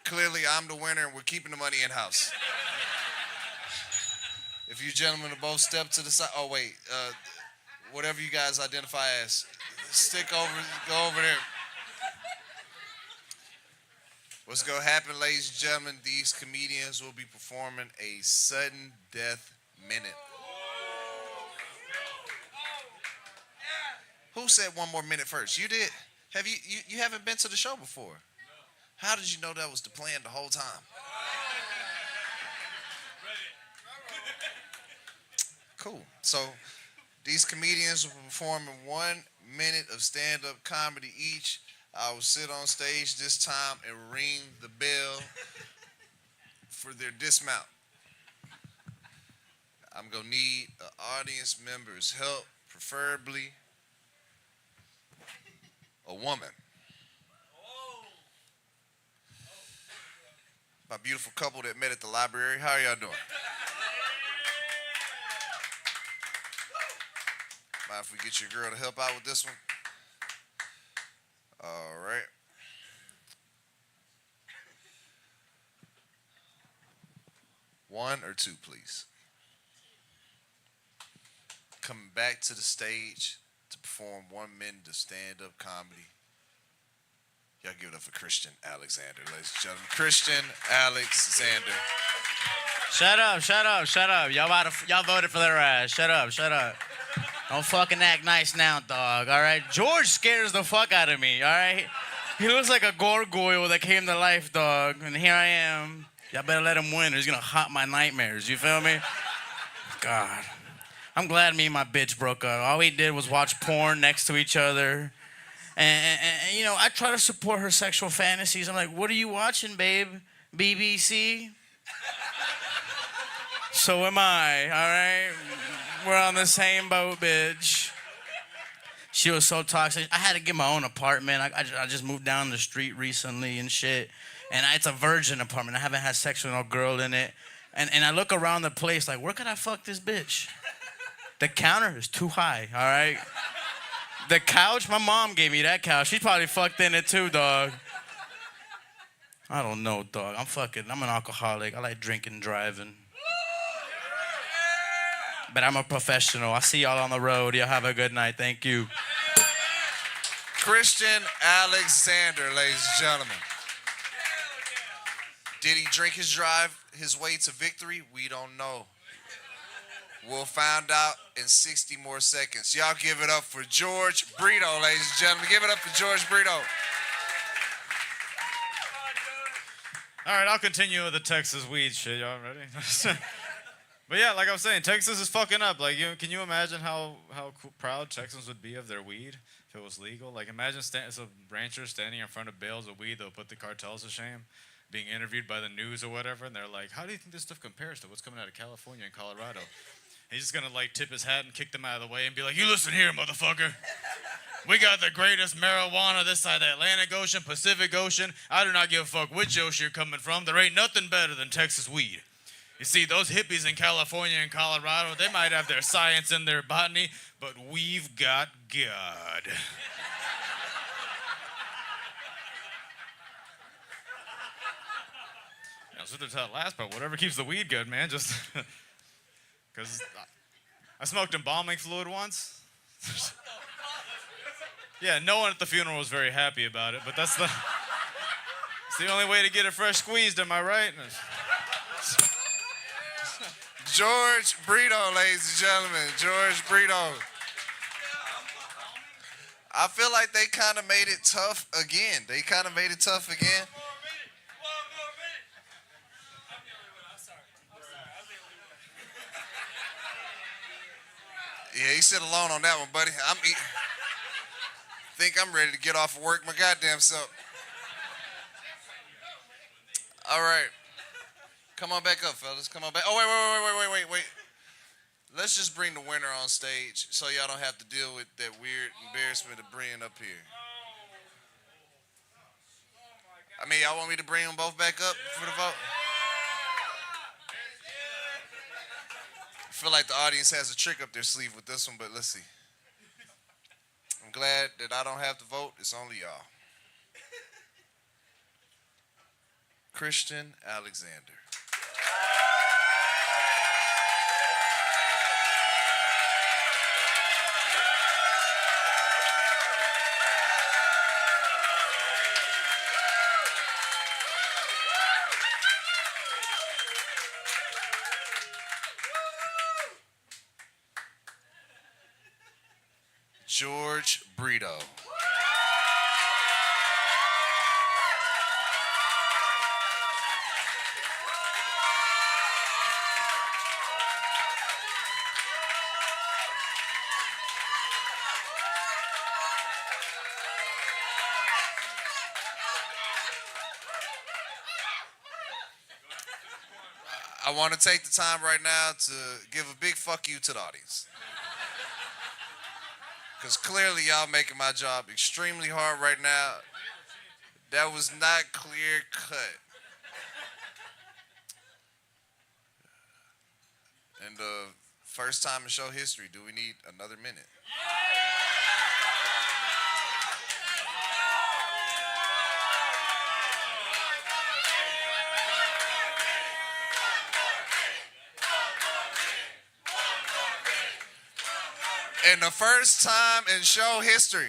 clearly I'm the winner and we're keeping the money in-house. If you gentlemen will both step to the side. Oh, wait. Whatever you guys identify as. Go over there. What's going to happen, ladies and gentlemen, these comedians will be performing a sudden death minute. Who said one more minute first? You did? Have you haven't been to the show before? How did you know that was the plan the whole time? Cool. So these comedians will be performing 1 minute of stand-up comedy each. I will sit on stage this time and ring the bell for their dismount. I'm going to need an audience member's help, preferably a woman. My beautiful couple that met at the library. How are y'all doing? Mind if we get your girl to help out with this one? All right. One or two, please. Coming back to the stage to perform 1 minute of stand-up comedy. Y'all give it up for Christian Alexander, ladies and gentlemen. Christian Alexander. Shut up. Y'all voted for their ass. Shut up. Don't fucking act nice now, dog, all right? George scares the fuck out of me, all right? He looks like a gargoyle that came to life, dog, and here I am. Y'all better let him win or he's gonna haunt my nightmares. You feel me? God. I'm glad me and my bitch broke up. All we did was watch porn next to each other. And you know, I try to support her sexual fantasies. I'm like, what are you watching, babe? BBC? So am I, all right? We're on the same boat, bitch. She was so toxic. I had to get my own apartment. I just moved down the street recently and shit. And it's a virgin apartment. I haven't had sex with no girl in it. And I look around the place like, where could I fuck this bitch? The counter is too high, all right? The couch, my mom gave me that couch. She probably fucked in it too, dog. I don't know, dog. I'm an alcoholic. I like drinking and driving. But I'm a professional. I'll see y'all on the road. Y'all have a good night. Thank you. Christian Alexander, ladies and gentlemen. Did he drink his way to victory? We don't know. We'll find out in 60 more seconds. Y'all give it up for George Brito, ladies and gentlemen. Give it up for George Brito. All right, I'll continue with the Texas weed shit. Y'all ready? But yeah, like I was saying, Texas is fucking up. Like, can you imagine how proud Texans would be of their weed if it was legal? Like, imagine some ranchers standing in front of bales of weed that'll put the cartels to shame, being interviewed by the news or whatever, and they're like, how do you think this stuff compares to what's coming out of California and Colorado? He's just gonna like tip his hat and kick them out of the way and be like, you listen here, motherfucker. We got the greatest marijuana this side of the Atlantic Ocean, Pacific Ocean. I do not give a fuck which ocean you're coming from. There ain't nothing better than Texas weed. You see, those hippies in California and Colorado, they might have their science and their botany, but we've got God. So to that last part, whatever keeps the weed good, man, just because I smoked embalming fluid once. Yeah, no one at the funeral was very happy about it, but it's the only way to get it fresh squeezed, am I right? George Brito, ladies and gentlemen. George Brito. I feel like they kind of made it tough again. Yeah, he sit alone on that one, buddy. Think I'm ready to get off of work my goddamn self. All right. Come on back up, fellas. Come on back. Oh, wait. Let's just bring the winner on stage so y'all don't have to deal with that weird embarrassment of bringing up here. I mean, y'all want me to bring them both back up for the vote? I feel like the audience has a trick up their sleeve with this one, but let's see. I'm glad that I don't have to vote. It's only y'all. Christian Alexander. George Brito. I want to take the time right now to give a big fuck you to the audience. Because clearly y'all making my job extremely hard right now. That was not clear cut. And the first time in show history, do we need another minute? And the first time in show history,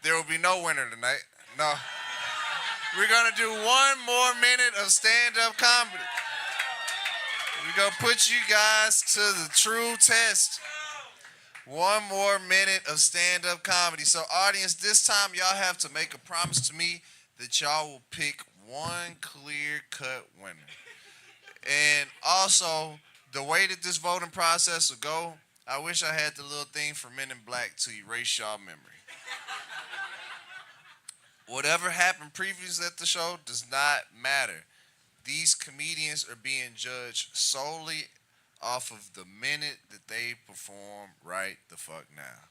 there will be no winner tonight. No. We're going to do one more minute of stand-up comedy. We're going to put you guys to the true test. One more minute of stand-up comedy. So, audience, this time y'all have to make a promise to me that y'all will pick one clear-cut cut winner. And also, the way that this voting process will go, I wish I had the little thing for Men in Black to erase y'all memory. Whatever happened previously at the show does not matter. These comedians are being judged solely off of the minute that they perform right the fuck now.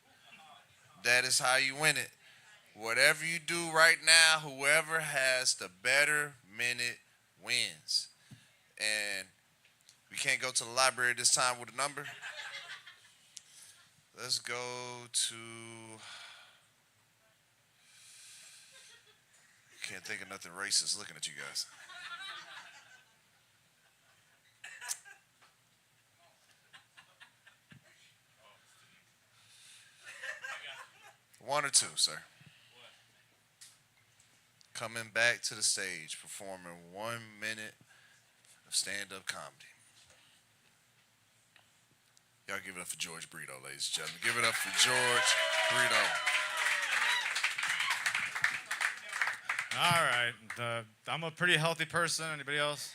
That is how you win it. Whatever you do right now, whoever has the better minute wins. And we can't go to the library this time with a number. Let's go to... Can't think of nothing racist looking at you guys. One or two, sir. Coming back to the stage, performing 1 minute of stand-up comedy. Y'all give it up for George Brito, ladies and gentlemen. Give it up for George Brito. All right. I'm a pretty healthy person. Anybody else?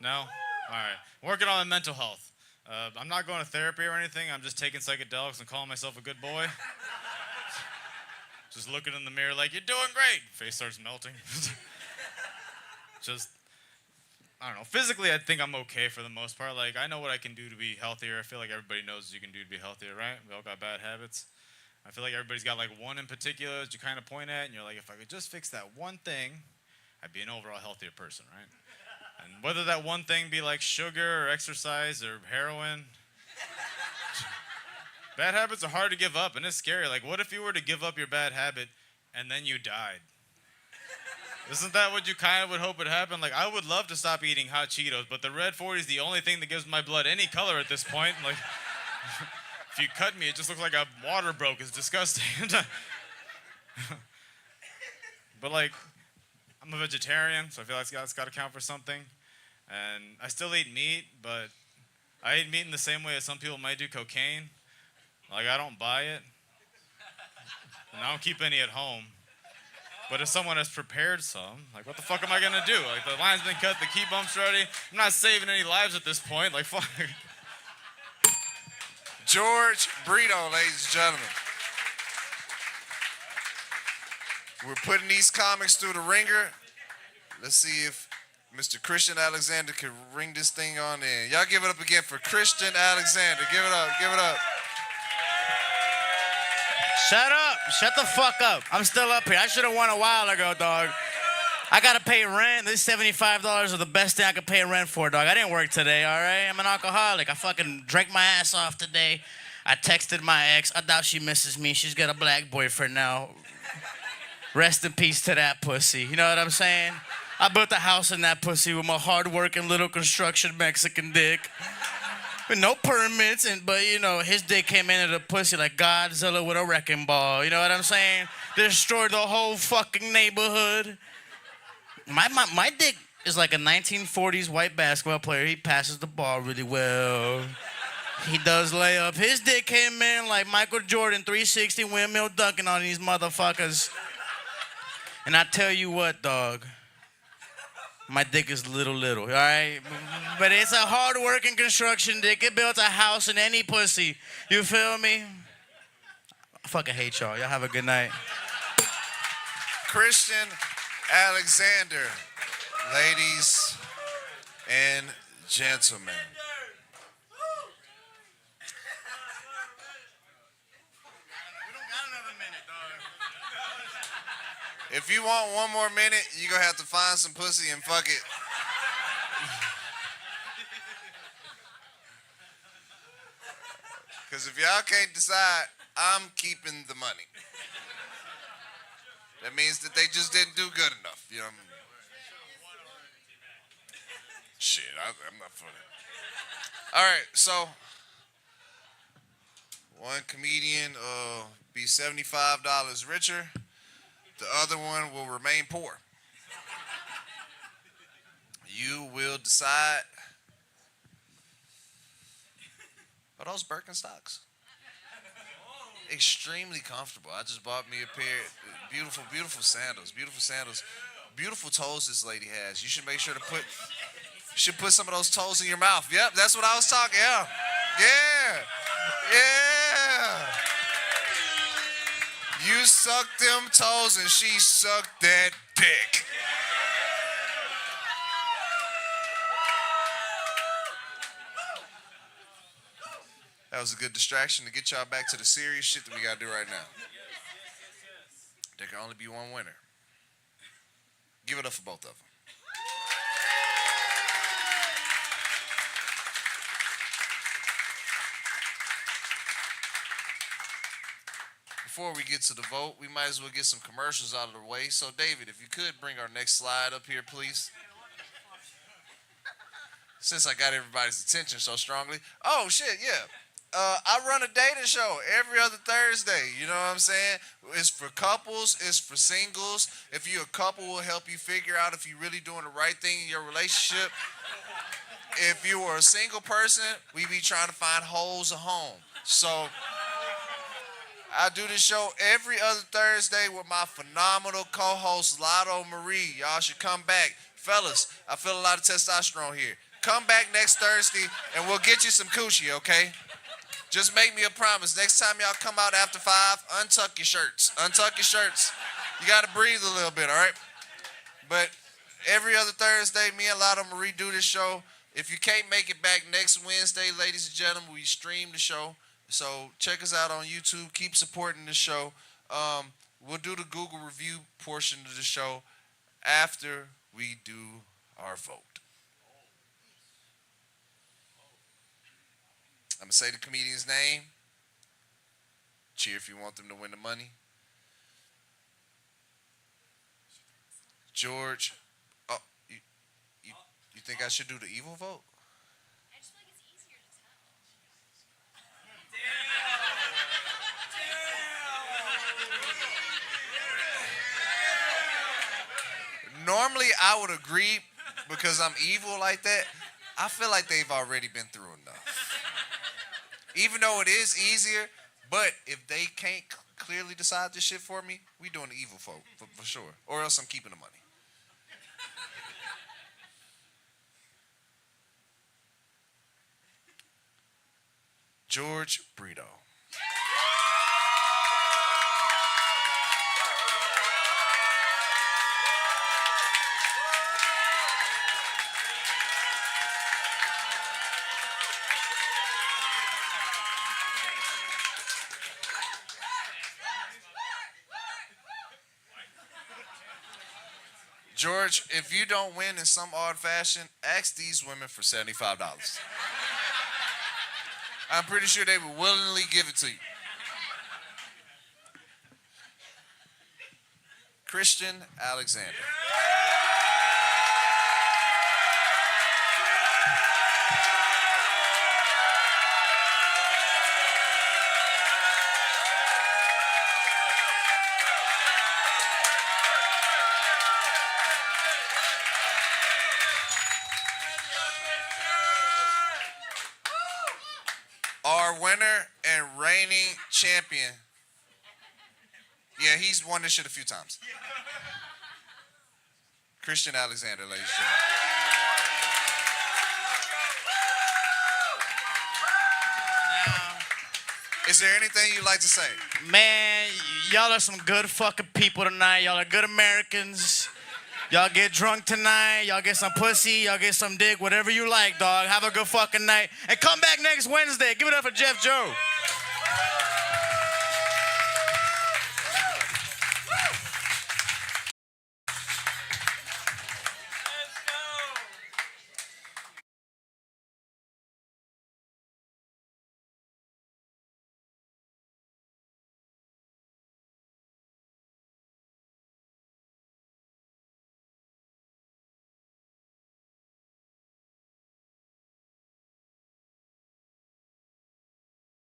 No? All right. Working on my mental health. I'm not going to therapy or anything. I'm just taking psychedelics and calling myself a good boy. Just looking in the mirror like, you're doing great. Face starts melting. Just, I don't know. Physically, I think I'm okay for the most part. Like, I know what I can do to be healthier. I feel like everybody knows what you can do to be healthier, right? We all got bad habits. I feel like everybody's got like one in particular that you kind of point at, and you're like, if I could just fix that one thing, I'd be an overall healthier person, right? And whether that one thing be like sugar or exercise or heroin, bad habits are hard to give up, and it's scary. Like, what if you were to give up your bad habit and then you died? Isn't that what you kind of would hope would happen? Like, I would love to stop eating hot Cheetos, but the red 40 is the only thing that gives my blood any color at this point. Like, if you cut me, it just looks like a water broke. It's disgusting. But, like, I'm a vegetarian, so I feel like it's got to count for something. And I still eat meat, but I eat meat in the same way as some people might do cocaine. Like, I don't buy it. And I don't keep any at home. But if someone has prepared some, like, what the fuck am I gonna do? Like, the line's been cut, the key bump's ready. I'm not saving any lives at this point. Like, fuck. George Brito, ladies and gentlemen. We're putting these comics through the ringer. Let's see if Mr. Christian Alexander can ring this thing on in. Y'all give it up again for Christian Alexander. Give it up, give it up. Shut up. Shut the fuck up. I'm still up here. I should have won a while ago, dog. I gotta pay rent. This $75 is the best thing I could pay rent for, dog. I didn't work today, all right? I'm an alcoholic. I fucking drank my ass off today. I texted my ex. I doubt she misses me. She's got a black boyfriend now. Rest in peace to that pussy. You know what I'm saying? I built a house in that pussy with my hard-working little construction Mexican dick. With no permits, but, you know, his dick came into the pussy like Godzilla with a wrecking ball. You know what I'm saying? Destroyed the whole fucking neighborhood. My dick is like a 1940s white basketball player. He passes the ball really well. He does layup. His dick came in like Michael Jordan, 360 windmill dunking on these motherfuckers. And I tell you what, dog. My dick is little, all right? But it's a hard-working construction dick. It built a house in any pussy. You feel me? I fucking hate y'all. Y'all have a good night. Christian Alexander, ladies and gentlemen. If you want one more minute, you're going to have to find some pussy and fuck it. Because if y'all can't decide, I'm keeping the money. That means that they just didn't do good enough. You know? Shit, I'm not for that. All right, so one comedian be $75 richer. The other one will remain poor. You will decide. Are those Birkenstocks? Extremely comfortable. I just bought me a pair. Beautiful, beautiful sandals. Beautiful sandals. beautiful toes this lady has. You should make sure to put some of those toes in your mouth. Yep, that's what I was talking. Yeah. You sucked them toes and she sucked that dick. That was a good distraction to get y'all back to the serious shit that we gotta do right now. There can only be one winner. Give it up for both of them. Before we get to the vote, we might as well get some commercials out of the way. So, David, if you could bring our next slide up here, please. Since I got everybody's attention so strongly. Oh, shit, yeah. I run a dating show every other Thursday. You know what I'm saying? It's for couples. It's for singles. If you're a couple, we'll help you figure out if you're really doing the right thing in your relationship. If you are a single person, we be trying to find holes a home. So I do this show every other Thursday with my phenomenal co-host, Lotto Marie. Y'all should come back. Fellas, I feel a lot of testosterone here. Come back next Thursday, and we'll get you some coochie, okay? Just make me a promise. Next time y'all come out after 5, untuck your shirts. Untuck your shirts. You got to breathe a little bit, all right? But every other Thursday, me and Lotto Marie do this show. If you can't make it back next Wednesday, ladies and gentlemen, we stream the show. So check us out on YouTube. Keep supporting the show. We'll do the Google review portion of the show after we do our vote. I'm going to say the comedian's name. Cheer if you want them to win the money. George. Oh, you think I should do the evil vote? I just feel like it's easier to tell. Normally I would agree because I'm evil like that. I feel like they've already been through enough. Even though it is easier, but if they can't clearly decide this shit for me, we doing the evil vote for sure. Or else I'm keeping the money. George Brito. George, if you don't win in some odd fashion, ask these women for $75. I'm pretty sure they would willingly give it to you. Christian Alexander. Our winner and reigning champion. Yeah, he's won this shit a few times. Christian Alexander, ladies and gentlemen. Is there anything you'd like to say? Man, y'all are some good fucking people tonight. Y'all are good Americans. Y'all get drunk tonight. Y'all get some pussy. Y'all get some dick. Whatever you like, dog. Have a good fucking night. And come back next Wednesday. Give it up for Jeff Joe.